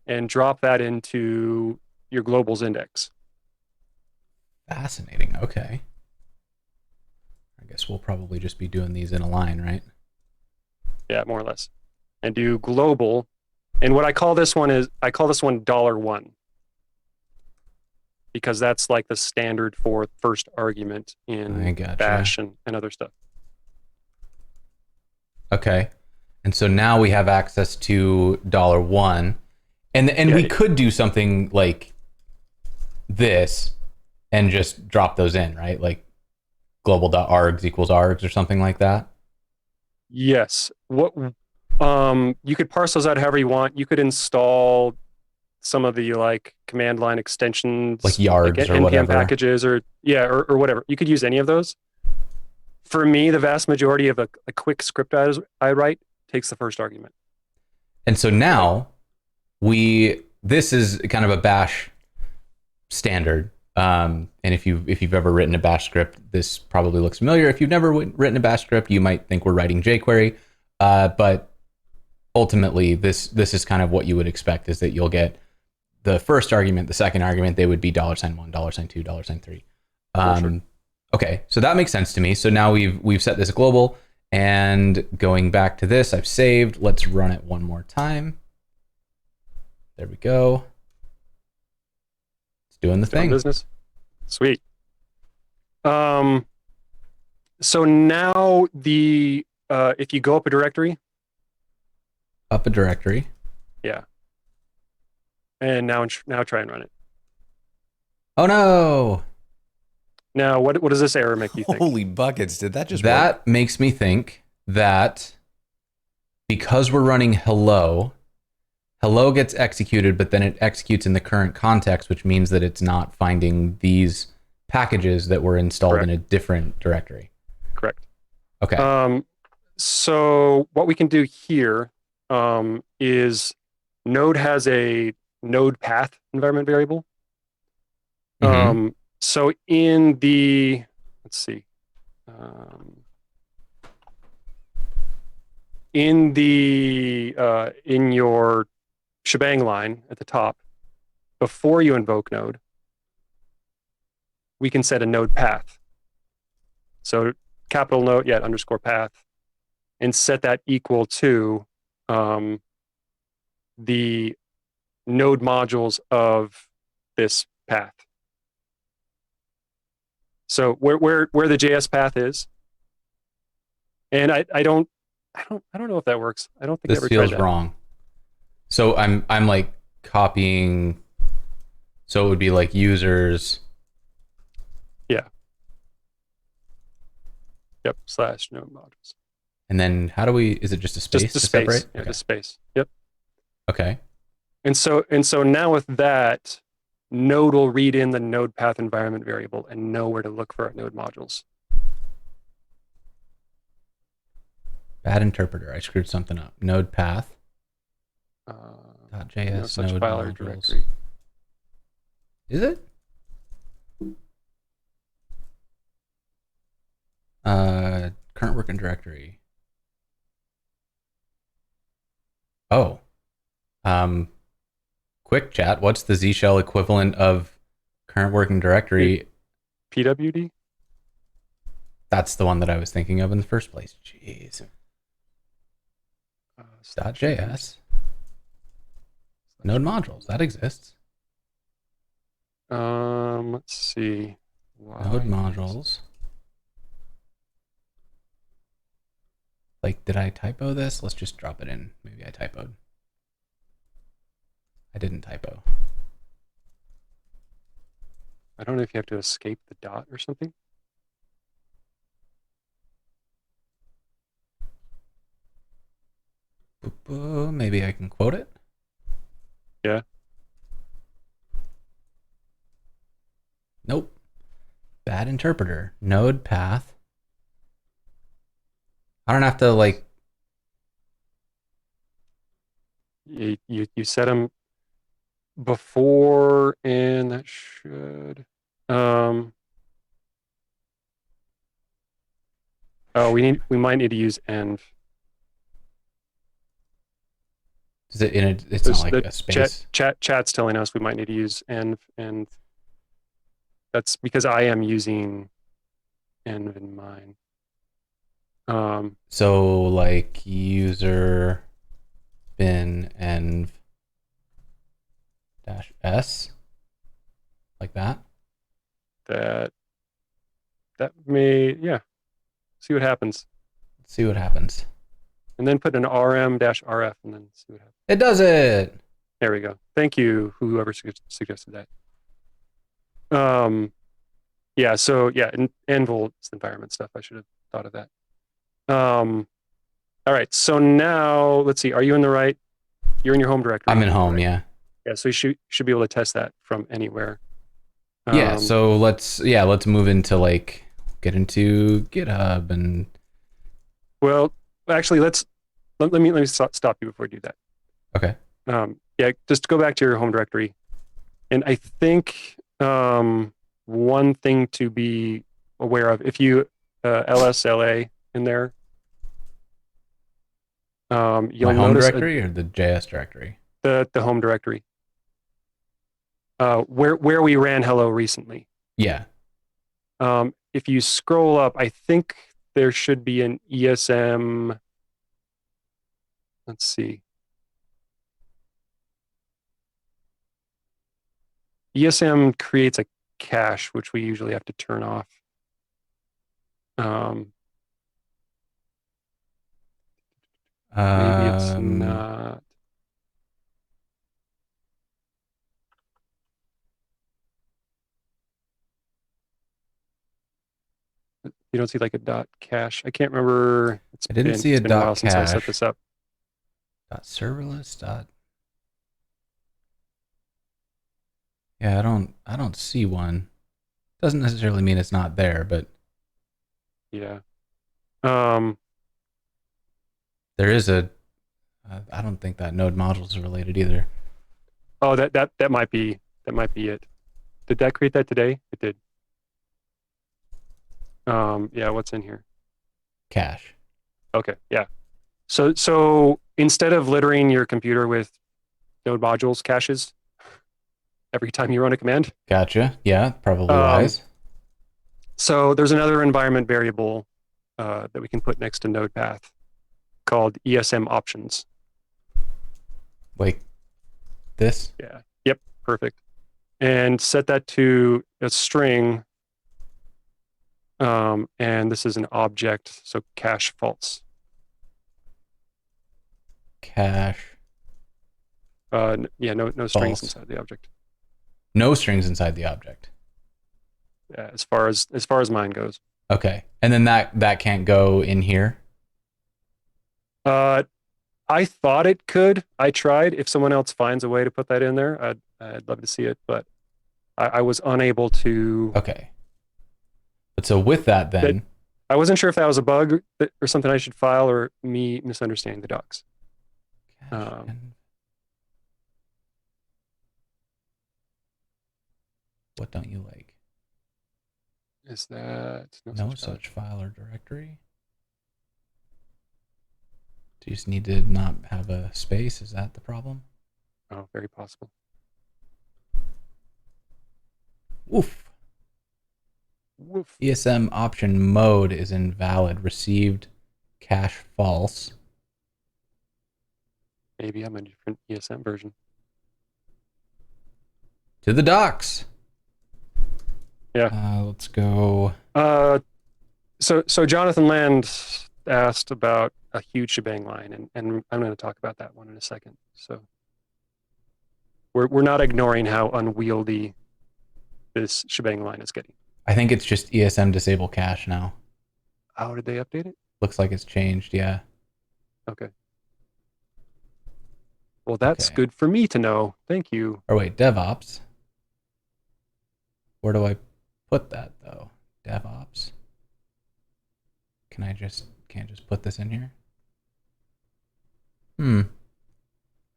and drop that into your globals index. Fascinating. Okay. I guess we'll probably just be doing these in a line, right? Yeah, more or less. And do global. And what I call this one $1 because that's like the standard for first argument in Bash and other stuff. Okay. And so now we have access to $1. And we could do something like this and just drop those in, right? Like global.args equals args or something like that. Yes. What you could parse those out however you want. You could install some of the like command line extensions, like yards like or npm whatever packages, or whatever. You could use any of those. For me, the vast majority of a quick script I write takes the first argument. And so now this is kind of a Bash standard. And if you've ever written a Bash script, this probably looks familiar. If you've never written a Bash script, you might think we're writing jQuery. But ultimately, this is kind of what you would expect, is that you'll get the first argument, the second argument, they would be $1, $2, $3. Sure. Okay, so that makes sense to me. So now we've set this global, and going back to this, I've saved. Let's run it one more time. There we go. Doing the thing. Business. Sweet. So now if you go up a directory. Yeah. And now try and run it. Oh no. Now what does this error make you think? Holy buckets, did that just That work? makes me think that because we're running hello gets executed, but then it executes in the current context, which means that it's not finding these packages that were installed in a different directory. Correct. Okay. So what we can do here is Node has a node path environment variable. So in the, let's see, in your shebang line at the top, before you invoke node, we can set a node path. So capital node, underscore path, and set that equal to the node modules of this path. So where the JS path is, and I don't know if that works. I don't think this feels wrong. So I'm like copying. So it would be like users. Yeah. Yep. / node modules. And then how do we? Is it just a space? Just a to space. Separate? Yeah, just space. Yep. Okay. And so now with that, Node will read in the node path environment variable and know where to look for our node modules. Bad interpreter. I screwed something up. Node path. No .js such node file or modules. directory. Is it? Current working directory. Oh. Quick chat. What's the Z shell equivalent of current working directory? PWD? That's the one that I was thinking of in the first place. Jeez. .js. Node modules. That exists. Let's see. Node modules. Like, did I typo this? Let's just drop it in. Maybe I typoed. I didn't typo. I don't know if you have to escape the dot or something. Maybe I can quote it. Yeah. Nope. Bad interpreter. Node path. I don't have to like. You set them before, and that should. Oh, we might need to use env. Is it in a? It's not like a space. Chat's telling us we might need to use env, and that's because I am using env in mine. So like user bin env -s like that. That may, yeah. See what happens. Let's see what happens. And then put an rm-rf and then see what happens. It does it. There we go. Thank you, whoever suggested that. Yeah, so yeah, env environment stuff. I should have thought of that. All right, so now let's see. Are you in the right? You're in your home directory. I'm in home, right? yeah. Yeah, so you should be able to test that from anywhere. Yeah, so let's move into like get into GitHub and. Well, actually, let me stop you before you do that. Okay. Yeah, just go back to your home directory, and I think one thing to be aware of, if you lsla in there, you'll My home notice directory or the JS directory? The home directory. Where we ran hello recently. Yeah. If you scroll up, I think there should be an ESM. Let's see. ESM creates a cache, which we usually have to turn off. Maybe it's not. You don't see like a dot cache. I can't remember. I didn't see a been a while dot since I set cache. this up. Dot serverless dot. Yeah, I don't see one. Doesn't necessarily mean it's not there, but yeah. There is a. I don't think that node modules is related either. Oh, that might be it. Did that create that today? It did. Yeah, what's in here? Cache. Okay, yeah. So instead of littering your computer with node modules caches every time you run a command. Gotcha. Yeah, probably wise. So there's another environment variable that we can put next to node path called ESM options. Like this? Yeah. Yep. Perfect. And set that to a string. And this is an object, so cache false. Cache. Yeah, no strings inside the object. No strings inside the object. Yeah, as far as mine goes. Okay, and then that can't go in here. I thought it could. I tried. If someone else finds a way to put that in there, I'd love to see it, but I was unable to. Okay. But so with that then. I wasn't sure if that was a bug or something I should file, or me misunderstanding the docs. Cache and what don't you like? Is that No such file or directory? Do you just need to not have a space? Is that the problem? Oh, very possible. Woof. Woof. ESM option mode is invalid. Received cache false. Maybe I'm a different ESM version. To the docs. Yeah. Let's go. So Jonathan Land asked about a huge shebang line, and I'm going to talk about that one in a second. So we're not ignoring how unwieldy this shebang line is getting. I think it's just ESM disable cache now. How did they update it? Looks like it's changed, yeah. Okay. Well, that's Okay. good for me to know. Thank you. Or wait, DevOps. Where do I put that though? DevOps. Can't just put this in here?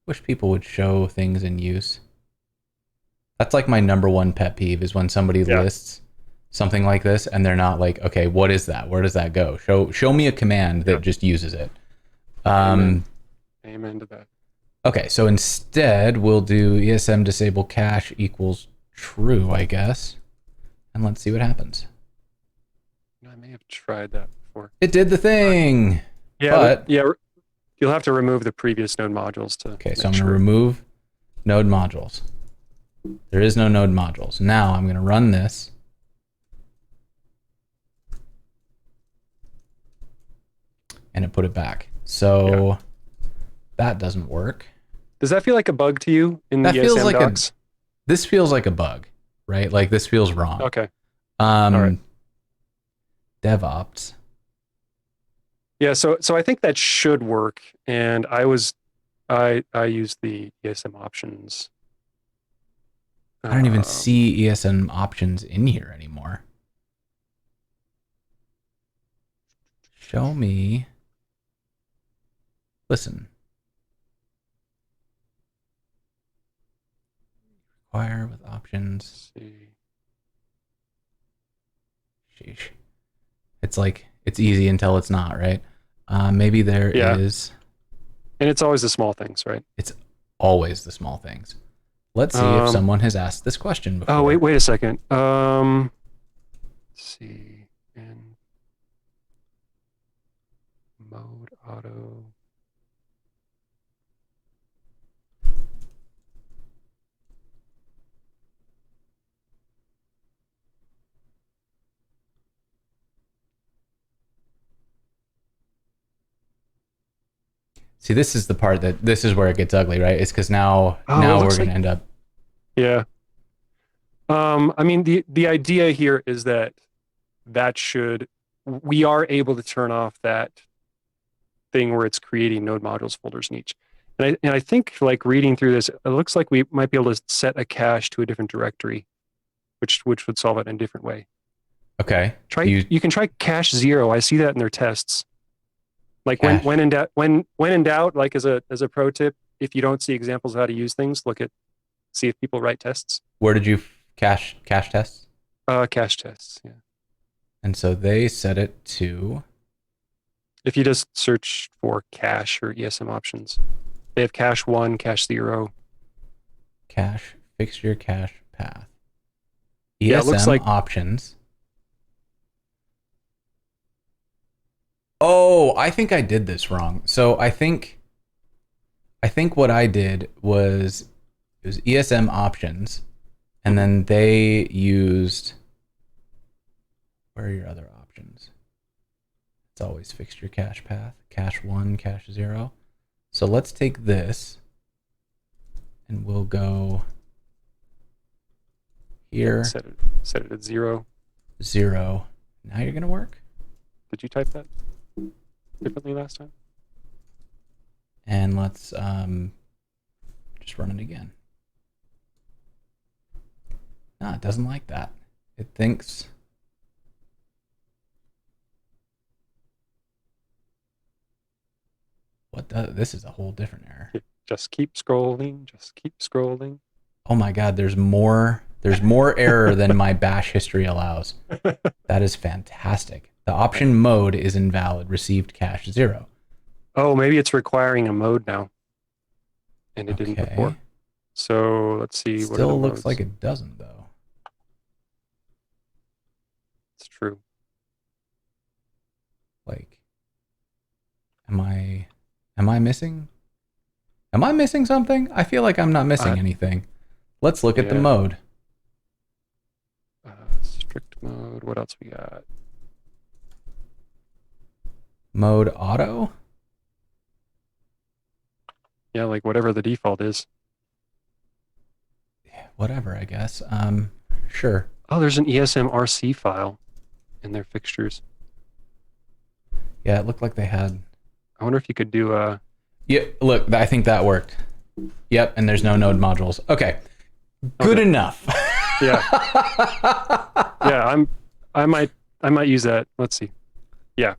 Wish people would show things in use. That's like my number one pet peeve is when somebody lists something like this and they're not like, okay, what is that? Where does that go? Show me a command that just uses it. Amen to that. Okay, so instead we'll do ESM disable cache equals true, I guess. And let's see what happens. I may have tried that before. It did the thing. Yeah, but you'll have to remove the previous node modules to. Okay, so I'm going to remove node modules. There is no node modules. Now I'm going to run this. And it put it back. So that doesn't work. Does that feel like a bug to you in the ESM docs? This feels like a bug, right? Like this feels wrong. Okay. All right. DevOps. Yeah, so I think that should work, and I used the ESM options. I don't even see ESM options in here anymore. Show me. Listen. Require with options. Let's see. Sheesh. It's like, it's easy until it's not, right? Maybe there is. And it's always the small things, right? It's always the small things. Let's see if someone has asked this question before. Oh, wait a second. Let's see. In mode auto. See, this is the part this is where it gets ugly, right? It's because now we're going to end up. Yeah. I mean, the idea here is that we are able to turn off that thing where it's creating node modules folders in each. And I think, like, reading through this, it looks like we might be able to set a cache to a different directory, which would solve it in a different way. Okay. You can try cache 0. I see that in their tests. Like when in doubt, like as a pro tip, if you don't see examples of how to use things, see if people write tests. Where did you cache tests? Cache tests, yeah. And so they set it to. If you just search for cache or ESM options, they have cache 1, cache 0. Cache, fix your cache path. ESM it looks like options. Oh, I think I did this wrong. So I think what I did was it was ESM options, and then they used. Where are your other options? It's always fix your cache path. Cache 1, cache 0. So let's take this, and we'll go here. Set it at 0. 0. Now you're gonna work. Did you type that differently last time? And let's just run it again. No, it doesn't like that. It thinks This is a whole different error. Just keep scrolling. Just keep scrolling. Oh my God, there's more error than my bash history allows. That is fantastic. The option mode is invalid. Received cache 0. Oh, maybe it's requiring a mode now. And it didn't before. So let's see. Still looks like it doesn't though. It's true. Like, am I missing? Am I missing something? I feel like I'm not missing anything. Let's look at the mode. Strict mode. What else we got? Mode auto? Yeah, like whatever the default is. Yeah, whatever, I guess. Sure. Oh, there's an ESMRC file in their fixtures. Yeah, it looked like they had. I wonder if you could do a. Yeah, look, I think that worked. Yep, and there's no node modules. Okay, good enough. Yeah. Yeah, I might use that. Let's see. Yeah,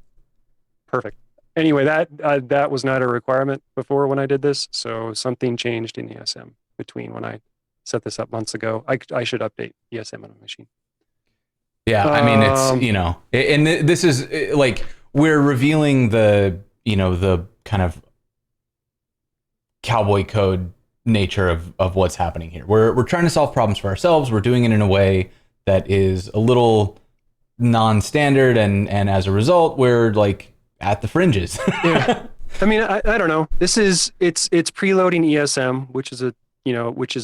perfect. Anyway, that was not a requirement before when I did this, so something changed in ESM between when I set this up months ago. I should update ESM on a machine. Yeah, I mean it's and this is like we're revealing the the kind of cowboy code nature of what's happening here. We're trying to solve problems for ourselves. We're doing it in a way that is a little non-standard, and as a result, we're like at the fringes. Yeah. I mean, I don't know. It's preloading ESM, which is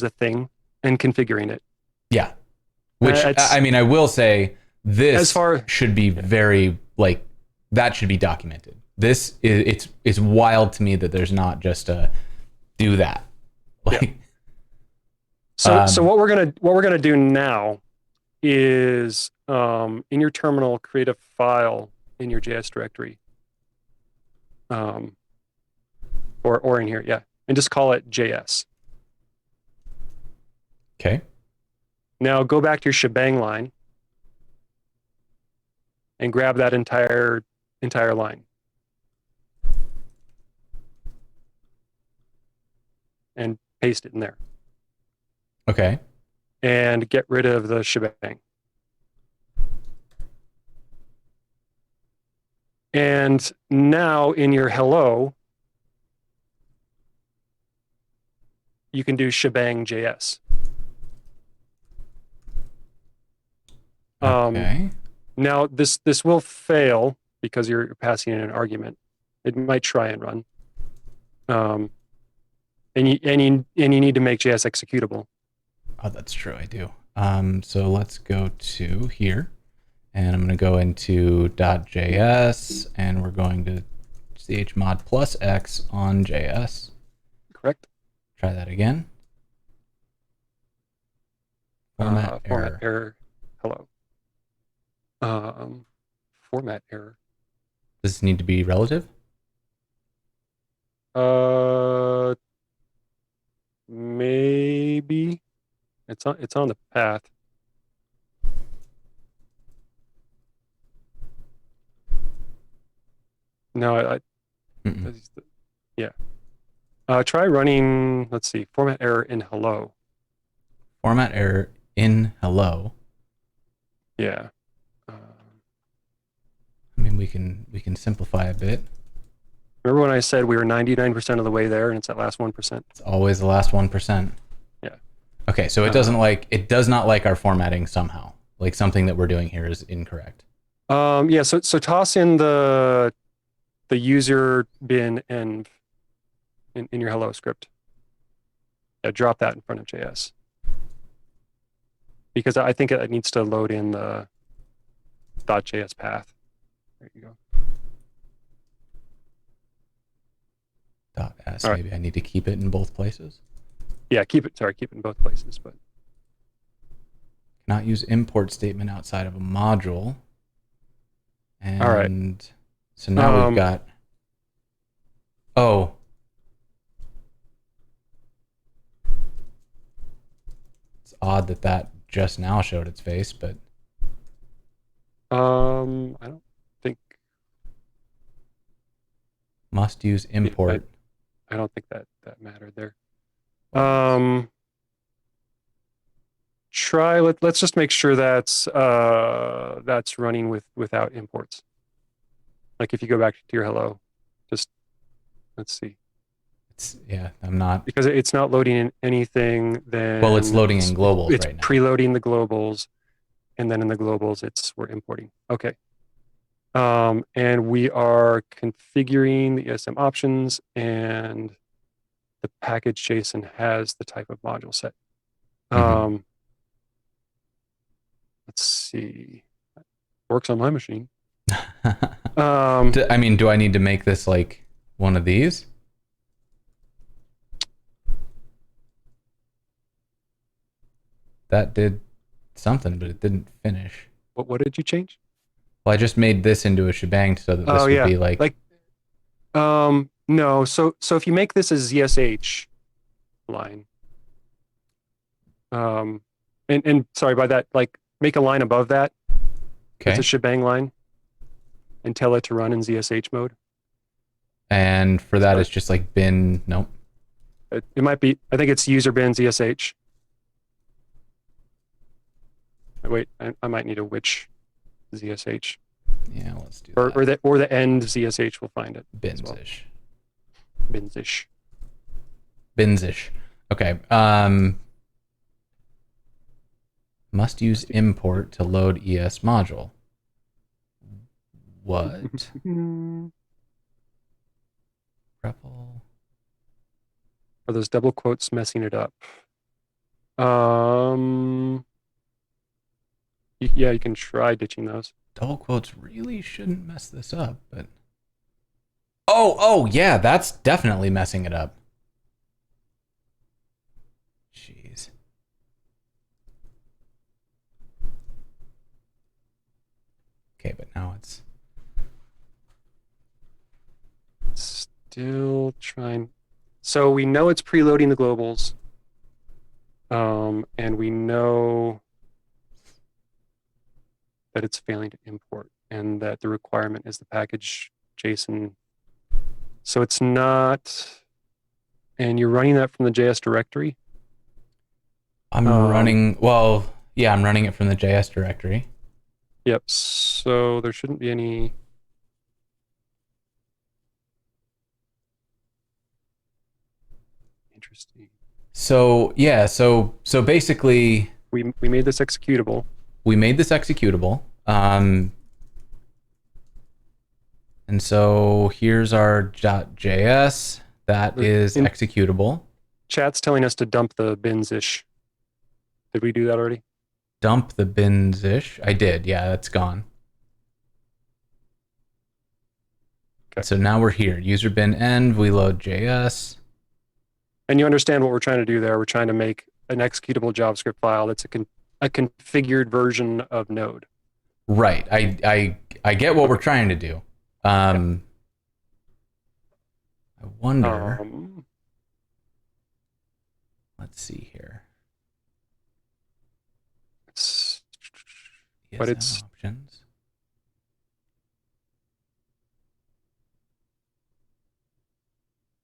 a thing, and configuring it. Yeah. Which I mean, I will say this should be very like that should be documented. This is it's wild to me that there's not just a do that. Like, yeah. So what we're gonna do now is in your terminal create a file in your JS directory. Or in here, yeah, and just call it JS. Okay. Now go back to your shebang line and grab that entire line and paste it in there. Okay. And get rid of the shebang. And now in your hello, you can do shebang JS. Okay. Now this will fail because you're passing in an argument. It might try and run. And you need to make JS executable. Oh, that's true. I do. So let's go to here, and I'm going to go into .js, and we're going to chmod plus x on JS. Correct. Try that again. Format error. Hello. Format error. Does this need to be relative? Maybe. It's on the path. No, yeah. Try running, let's see, format error in hello. Format error in hello. Yeah. I mean, we can simplify a bit. Remember when I said we were 99% of the way there, and it's that last 1%? It's always the last 1%. Yeah. Okay, so it does not like our formatting somehow. Like something that we're doing here is incorrect. Yeah. So toss in the user bin env in your hello script. Yeah, drop that in front of JS. Because I think it needs to load in the .js path. There you go. .s, maybe right. I need to keep it in both places. Yeah, keep it in both places, but cannot use import statement outside of a module. And all right. So now we've got it's odd that just now showed its face, but I don't think Must use import. I don't think that mattered there. Let's just make sure that's running without imports. Like if you go back to your hello, just let's see. I'm not, because it's not loading in anything. Then well, it's loading in globals it's right now. preloading the globals, and then in the globals we're importing. Okay. And we are configuring the ESM options, and the package JSON has the type of module set. Let's see. Works on my machine. I mean, do I need to make this like one of these? That did something, but it didn't finish. What did you change? Well, I just made this into a shebang so that this would be like no. So if you make this a ZSH line, and sorry by that, like make a line above that. Okay. It's a shebang line, and tell it to run in ZSH mode. And for that, it's just like bin. Nope. It might be. I think it's user bin ZSH. Wait, I might need a which ZSH. Yeah, let's do that. Or the end ZSH will find it. Binsish. Well. Binsish. Binsish. Okay. Must use import to load ES module. What? REPL. Are those double quotes messing it up? Yeah, you can try ditching those. Double quotes really shouldn't mess this up, but oh yeah, that's definitely messing it up. Jeez. Okay, but now it's still trying. So we know it's preloading the globals, and we know that it's failing to import, and that the requirement is the package JSON. So it's not, and you're running that from the JS directory? I'm running, well, yeah, I'm running it from the JS directory. Yep, so there shouldn't be any. Interesting. So, yeah, so basically we made this executable. We made this executable. And so here's our .js that is executable. Chat's telling us to dump the binsish. Did we do that already? Dump the binsish. I did. Yeah, that's gone. Okay. So now we're here. User bin end. We load JS. And you understand what we're trying to do there. We're trying to make an executable JavaScript file that's a configured version of Node. Right. I get what we're trying to do. I wonder. Let's see here. But it's options.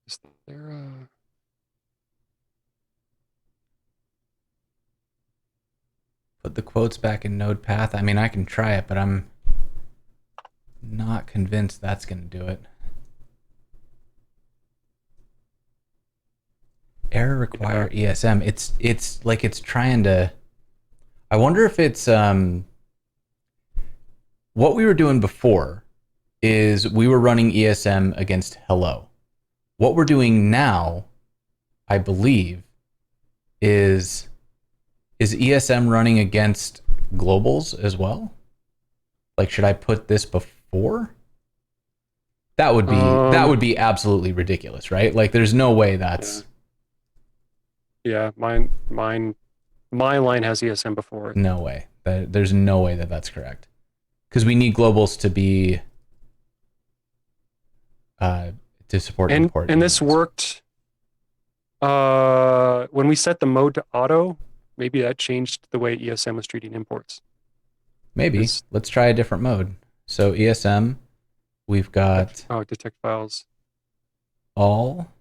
Is there a put the quotes back in node path? I mean, I can try it, but I'm not convinced that's going to do it. Error require ESM. It's like it's trying to. I wonder if it's what we were doing before is we were running ESM against hello. What we're doing now, I believe, is ESM running against globals as well? Like, should I put this before? That would be absolutely ridiculous, right? Like, there's no way that's. Yeah, my line has ESM before it. No way. There's no way that that's correct. Because we need globals to be to support import. And this worked when we set the mode to auto. Maybe that changed the way ESM was treating imports. Maybe. Let's try a different mode. So ESM, we've got detect files. all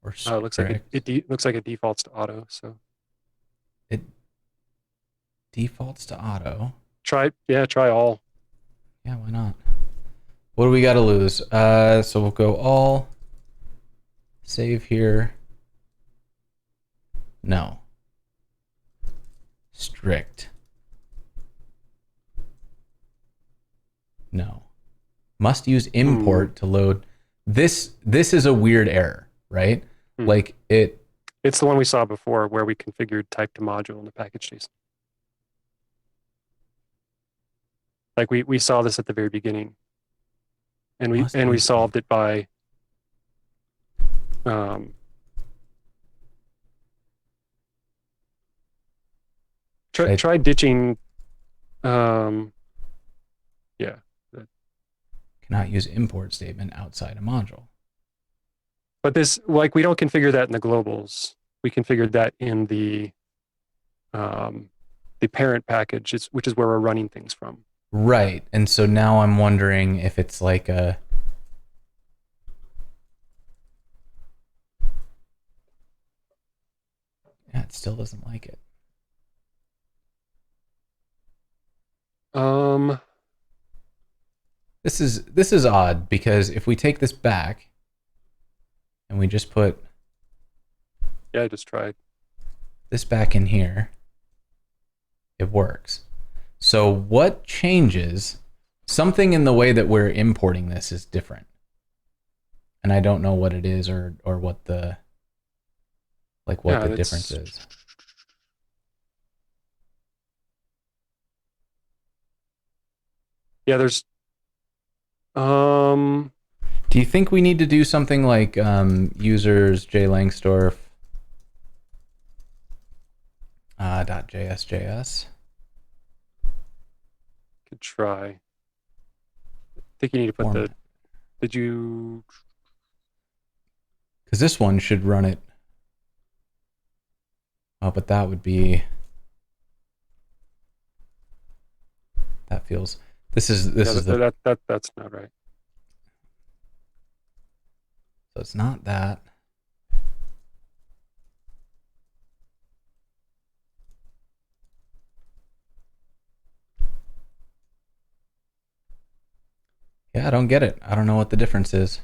or It looks like strict. looks like it defaults to auto. So It defaults to auto. try all. Yeah, why not? What do we got to lose? So we'll go all. Save here. No. Strict. No. Must use import to load. This is a weird error, right? Like It's the one we saw before where we configured type to module in the package JSON. Like we saw this at the very beginning. And we solved it by try ditching cannot use import statement outside a module. But this, like, we don't configure that in the globals. We configured that in the parent package, which is where we're running things from. Right. And so now I'm wondering if it's like a yeah, it still doesn't like it. This is odd because if we take this back and we just put I just tried this back in here, it works. So what changes? Something in the way that we're importing this is different. And I don't know what it is or what the difference is. Yeah, there's do you think we need to do something like users jlangstorf .jsjs? Could try. I think you need to put format. Did you? Because this one should run it. Oh, but that would be. That feels. This is that's not right. So it's not that. Yeah, I don't get it. I don't know what the difference is.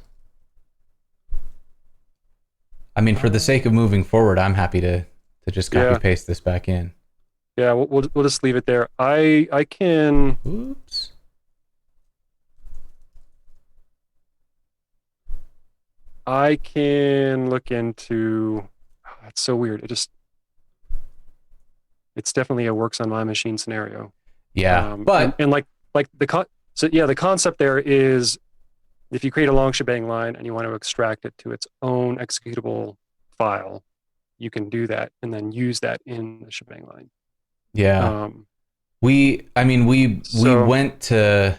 I mean, for the sake of moving forward, I'm happy to just copy paste this back in. Yeah, we'll just leave it there. I can. Oops. I can look into. Oh, it's so weird. It's definitely a works on my machine scenario. Yeah, but and like the concept there is, if you create a long shebang line and you want to extract it to its own executable file, you can do that and then use that in the shebang line. Yeah. We went to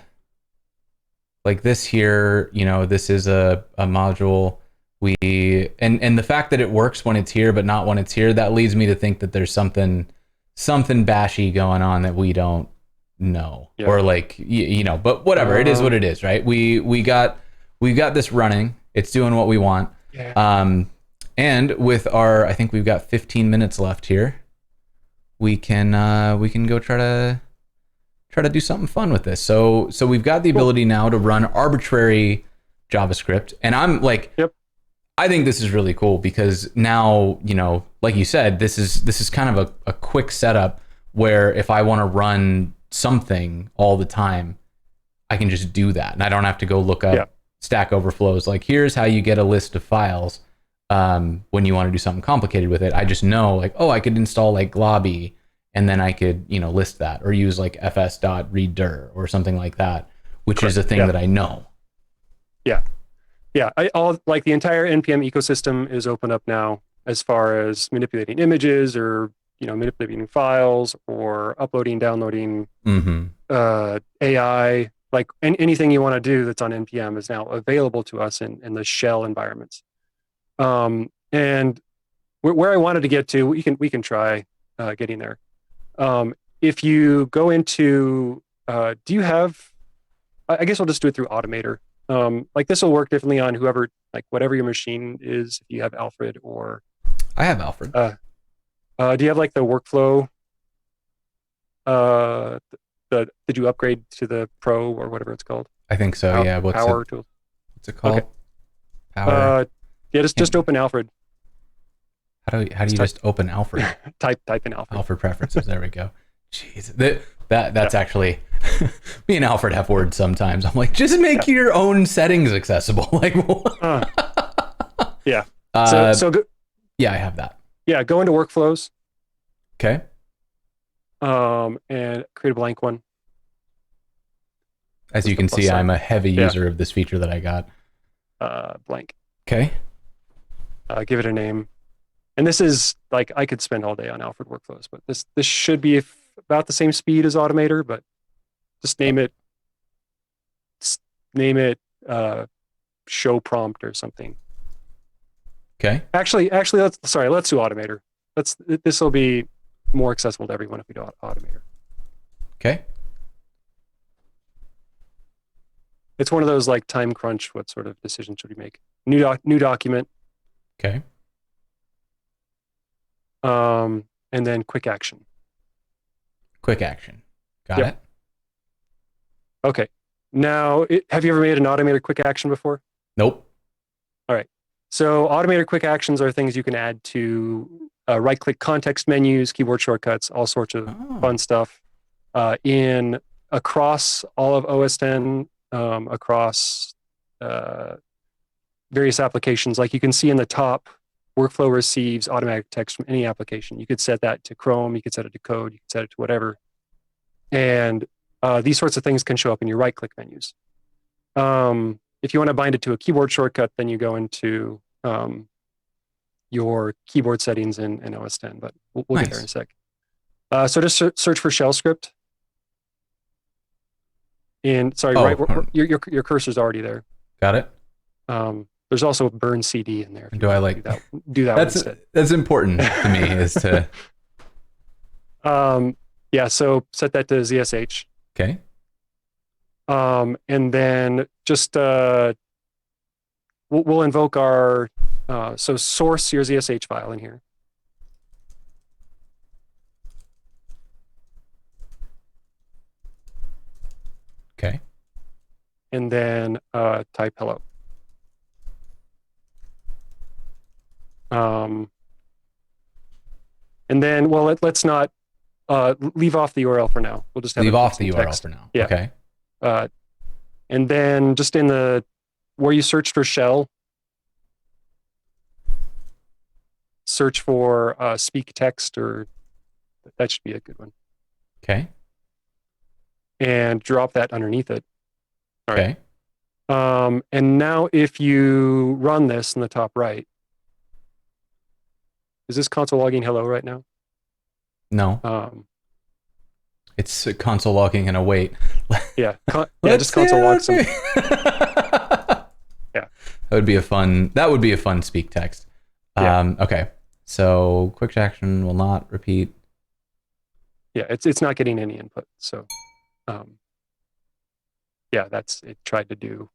like this here, this is a module. And the fact that it works when it's here but not when it's here, that leads me to think that there's something bashy going on that we don't know. Yeah. Or but whatever, it is what it is, right? We've got this running, it's doing what we want. Yeah. And with I think we've got 15 minutes left here. We can go try to do something fun with this. So we've got the ability now to run arbitrary JavaScript, and I'm like, I think this is really cool because now, like you said, this is kind of a quick setup where if I want to run something all the time, I can just do that, and I don't have to go look up Stack Overflow's. Like, here's how you get a list of files. When you want to do something complicated with it, I just know I could install globby, and then I could list that, or use fs.readdir or something like that, which is a thing that I know. All the entire npm ecosystem is open up now as far as manipulating images or manipulating files or uploading, downloading, AI, anything you want to do that's on npm is now available to us in the shell environments. And where I wanted to get to, we can try getting there. If you go into, do you have? I guess I'll just do it through Automator. Like this will work differently on whoever, like whatever your machine is. If you have Alfred or I have Alfred. do you have like the workflow? Uh, did you upgrade to the Pro or whatever it's called? I think so. Yeah. Power tool. What's it called? Okay. Power. Yeah, just open Alfred. How do you just open Alfred? type in Alfred. Alfred preferences. There we go. Jeez, that's actually me and Alfred have words sometimes. I'm like, just make your own settings accessible. Like, yeah. Yeah, I have that. Yeah, go into workflows. Okay. And create a blank one. As you can see, I'm a heavy user of this feature that I got. Blank. Okay. Give it a name. And this is like, I could spend all day on Alfred workflows, but this should be about the same speed as Automator, but just name it show prompt or something. Okay. Actually, let's do Automator. This will be more accessible to everyone if we do Automator. Okay. It's one of those like time crunch. What sort of decision should we make? New document. Okay. And then quick action. Quick action. Got it. Okay. Now, have you ever made an Automator quick action before? Nope. All right. So Automator quick actions are things you can add to right-click context menus, keyboard shortcuts, all sorts of fun stuff across all of OS X, across various applications. Like you can see in the top, workflow receives automatic text from any application. You could set that to Chrome, you could set it to code, you could set it to whatever. And these sorts of things can show up in your right-click menus. If you want to bind it to a keyboard shortcut, then you go into your keyboard settings in OS X, but we'll get there in a sec. So just search for shell script. And sorry, your cursor's already there. Got it. There's also a burn CD in there. Do I like do that instead? That's important to me is to. Yeah. So set that to ZSH. Okay. And then just we'll invoke our so source your ZSH file in here. Okay. And then type hello. And then, well, let's not leave off the URL for now. We'll just have leave off the URL text for now. Yeah. Okay. And then just in the where you search for shell, search for speak text, or that should be a good one. Okay. And drop that underneath it. All right. And now if you run this in the top right, is this console logging hello right now? No. It's console logging and await. Yeah. Just console log some. Yeah. That would be a fun speak text. Okay. So quick action will not repeat. Yeah, it's not getting any input. So yeah, it tried to do.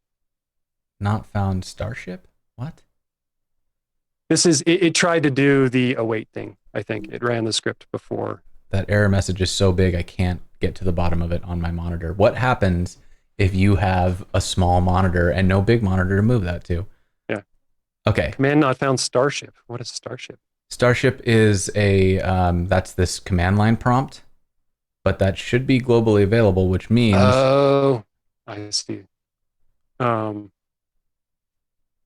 Not found Starship? What? It tried to do the await thing. I think it ran the script before. That error message is so big I can't get to the bottom of it on my monitor. What happens if you have a small monitor and no big monitor to move that to? Yeah. Okay. Command not found Starship. What is Starship? Starship is that's this command line prompt, but that should be globally available, which means. Oh, I see.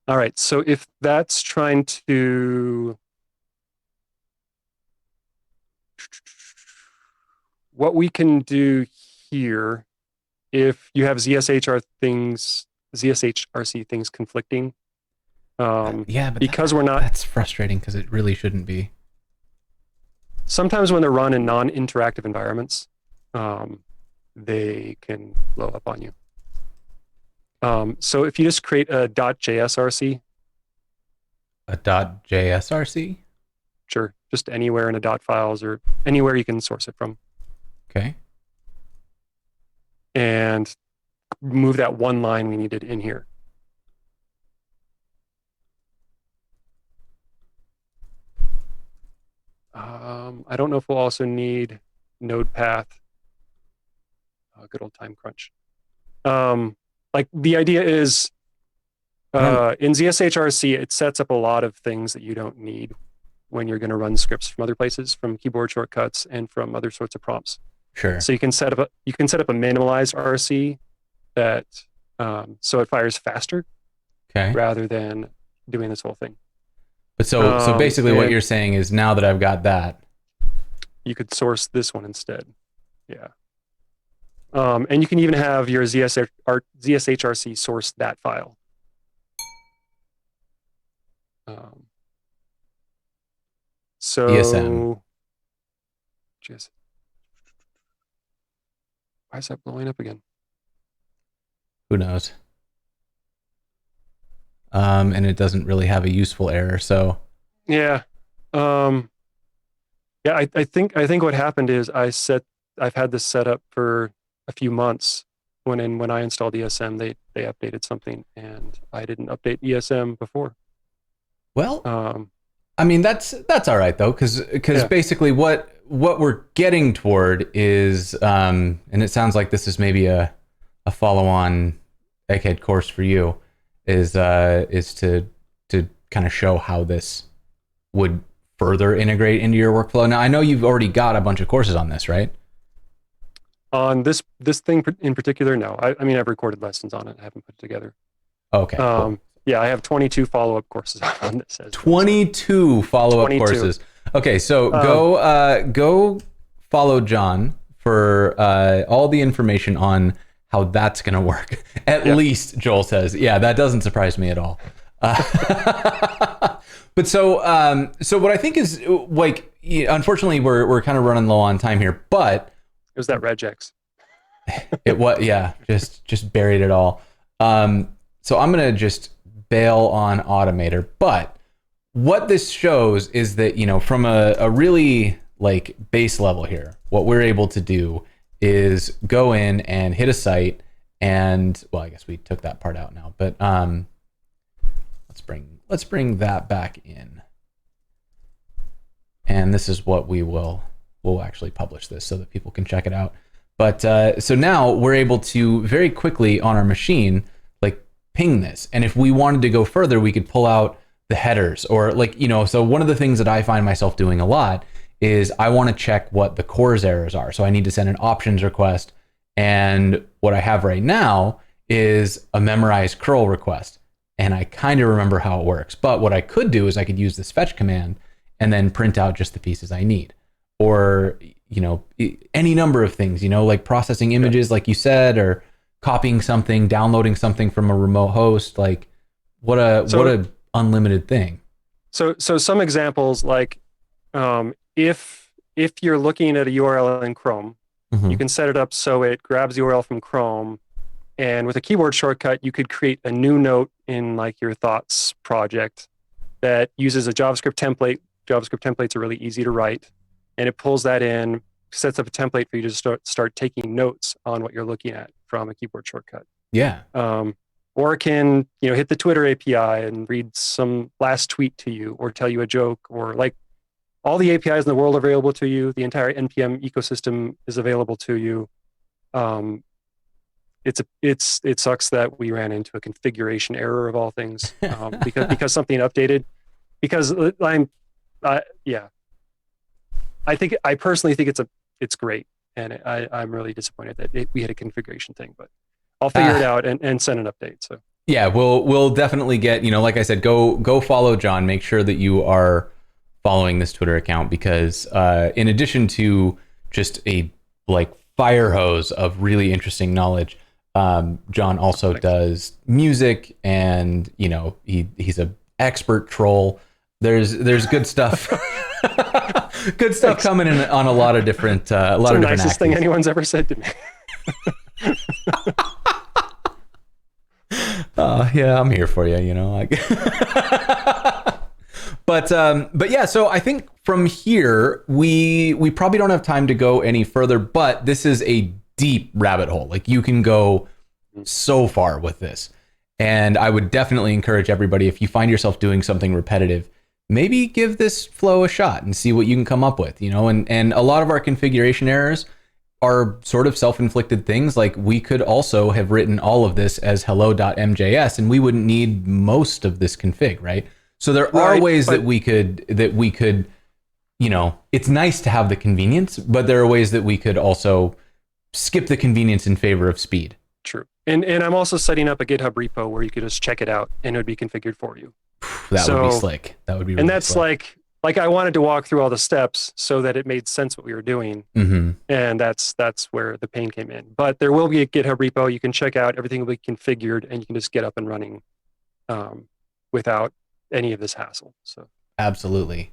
All right. So if that's trying to, what we can do here, if you have ZSHRC things conflicting. Yeah, but because we're not. That's frustrating because it really shouldn't be. Sometimes when they're run in non-interactive environments, they can blow up on you. So if you just create a .jsrc. A .jsrc? Sure. Just anywhere in a dot files or anywhere you can source it from. Okay. And move that one line we needed in here. I don't know if we'll also need node path. Good old time crunch. Like the idea is in ZSHRC, it sets up a lot of things that you don't need when you're going to run scripts from other places, from keyboard shortcuts and from other sorts of prompts. Sure. So you can set up a minimalized RC that so it fires faster, Okay. rather than doing this whole thing. But so basically, what you're saying is now that I've got that, you could source this one instead. Yeah. And you can even have your ZSHRC source that file. So ESM. Just why is that blowing up again? Who knows? And it doesn't really have a useful error, so yeah. Yeah, I think what happened is I've had this set up for a few months. When I installed ESM, they updated something, and I didn't update ESM before. Well, I mean that's all right though, because basically what we're getting toward is, and it sounds like this is maybe a follow-on Egghead course for you, is to kind of show how this would further integrate into your workflow. Now I know you've already got a bunch of courses on this, right? On this thing in particular, no. I mean, I've recorded lessons on it. I haven't put it together. Okay. Cool. Yeah, I have 22 follow-up courses on this. 22 follow-up courses. Okay, so go follow John for all the information on how that's going to work. At least, Joel says. Yeah, that doesn't surprise me at all. But so what I think is, like, unfortunately, we're kind of running low on time here, but it was that regex. It was, yeah, just buried it all. So I'm gonna just bail on Automator, but what this shows is that, from a really like base level here, what we're able to do is go in and hit a site, and well, I guess we took that part out now, but let's bring that back in, and this is what we'll actually publish this so that people can check it out. But so now we're able to very quickly on our machine ping this, and if we wanted to go further, we could pull out the headers, or so one of the things that I find myself doing a lot is I want to check what the CORS errors are, so I need to send an options request, and what I have right now is a memorized curl request, and I kind of remember how it works. But what I could do is I could use this fetch command and then print out just the pieces I need, or any number of things, like processing images, like you said, or copying something, downloading something from a remote host. Like what a unlimited thing. So some examples, like if you're looking at a URL in Chrome, you can set it up so it grabs the URL from Chrome, and with a keyboard shortcut, you could create a new note in like your Thoughts project that uses a JavaScript template. JavaScript templates are really easy to write, and it pulls that in, sets up a template for you to start taking notes on what you're looking at from a keyboard shortcut. Yeah. Or it can, hit the Twitter API and read some last tweet to you, or tell you a joke, or like all the APIs in the world are available to you. The entire NPM ecosystem is available to you. It sucks that we ran into a configuration error of all things, because something updated. Because I personally think it's great, and I'm really disappointed that we had a configuration thing, but I'll figure it out and send an update. So yeah, we'll definitely get, like I said, go follow John. Make sure that you are following this Twitter account, because in addition to just a fire hose of really interesting knowledge, John also does music, and he's an expert troll. There's good stuff. Good stuff coming in on a lot of different It's the nicest thing anyone's ever said to me. Yeah, I'm here for you, but yeah, so I think from here we probably don't have time to go any further, but this is a deep rabbit hole. Like, you can go so far with this, and I would definitely encourage everybody, if you find yourself doing something repetitive, maybe give this flow a shot and see what you can come up with, you know, and a lot of our configuration errors are sort of self-inflicted things. Like we could also have written all of this as hello.mjs and we wouldn't need most of this config, right? So there are ways that we could, you know, it's nice to have the convenience, but there are ways that we could also skip the convenience in favor of speed. True. And I'm also setting up a GitHub repo where you could just check it out and it would be configured for you. That would be slick. That would be really and that's slick. like I wanted to walk through all the steps so that it made sense what we were doing. Mm-hmm. And that's where the pain came in. But there will be a GitHub repo you can check out. Everything will be configured and you can just get up and running without any of this hassle. So absolutely.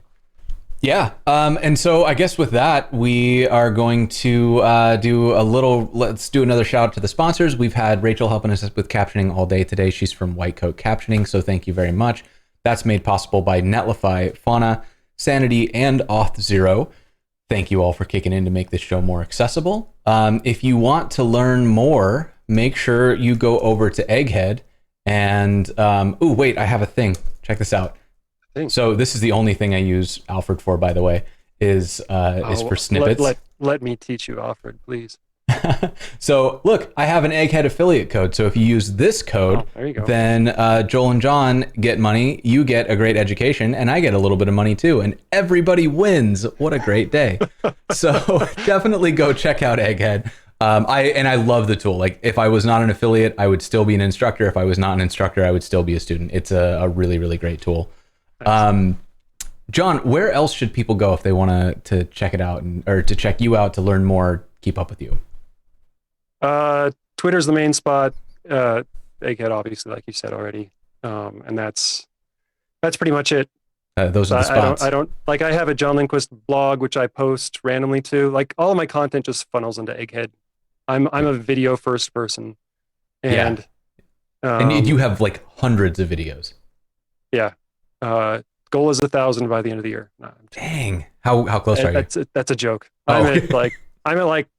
Yeah. And so I guess with that, we are going to let's do another shout out to the sponsors. We've had Rachel helping us with captioning all day today. She's from White Coat Captioning. So thank you very much. That's made possible by Netlify, Fauna, Sanity, and Auth0. Thank you all for kicking in to make this show more accessible. If you want to learn more, make sure you go over to Egghead and, wait, I have a thing. Check this out. So this is the only thing I use Alfred for, by the way, is for snippets. Let me teach you Alfred, please. So look, I have an Egghead affiliate code. So if you use this code, there you go. then Joel and John get money, you get a great education, and I get a little bit of money too. And everybody wins. What a great day. So definitely go check out Egghead. I love the tool. Like if I was not an affiliate, I would still be an instructor. If I was not an instructor, I would still be a student. It's a really, really great tool. John, where else should people go if they want to check it out or to check you out, to learn more, keep up with you? Twitter's the main spot. Egghead, obviously, like you said already. And that's pretty much it. Those are the spots. I don't like, I have a John Lindquist blog, which I post randomly to. Like all of my content just funnels into Egghead. I'm a video first person. And, and you have like hundreds of videos. Yeah. Goal is 1,000 by the end of the year. No, dang. How close are you? That's a joke. Oh. I'm at like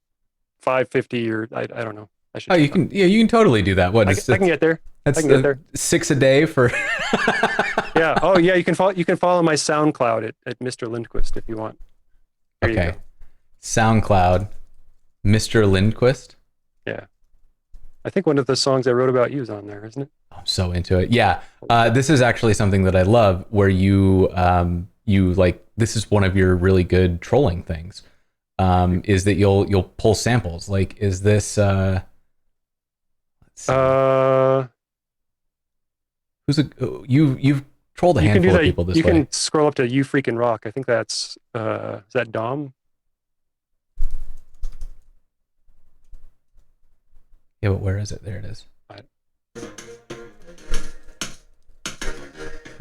550 or I don't know. I should. Oh, you can totally do that. What? I can get there. That's I can get there. 6 a day for. Yeah. Oh yeah. You can follow my SoundCloud at Mr. Lindquist if you want. There you go. SoundCloud, Mr. Lindquist. Yeah. I think one of the songs I wrote about you is on there, isn't it? I'm so into it. Yeah. This is actually something that I love, where you like, this is one of your really good trolling things, is that you'll pull samples. Like, is this, you've trolled a handful of people this way. You can scroll up to You Freaking Rock. I think that's, is that Dom? Yeah, but where is it? There it is.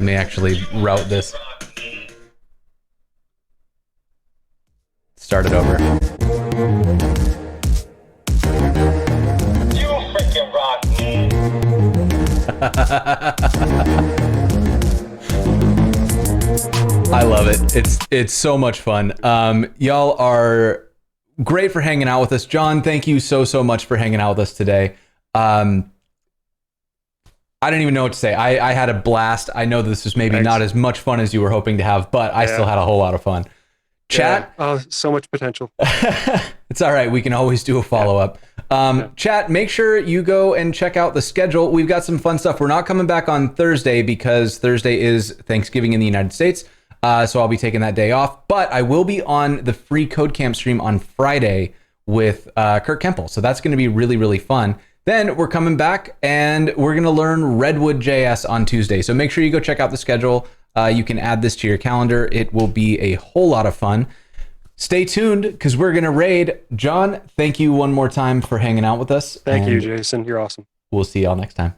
Let me actually route this. Start it over. You freaking rock. I love it. It's so much fun. Y'all are great for hanging out with us. John, thank you so much for hanging out with us today. I don't even know what to say. I had a blast. I know this was maybe not as much fun as you were hoping to have, but I still had a whole lot of fun. Chat. Yeah. Oh, so much potential. It's all right. We can always do a follow-up. Chat, make sure you go and check out the schedule. We've got some fun stuff. We're not coming back on Thursday because Thursday is Thanksgiving in the United States. So I'll be taking that day off, but I will be on the free Code Camp stream on Friday with Kurt Kempel. So that's going to be really, really fun. Then we're coming back and we're going to learn Redwood.js on Tuesday. So make sure you go check out the schedule. You can add this to your calendar. It will be a whole lot of fun. Stay tuned because we're going to raid. John, thank you one more time for hanging out with us. Thank you, Jason. You're awesome. We'll see y'all next time.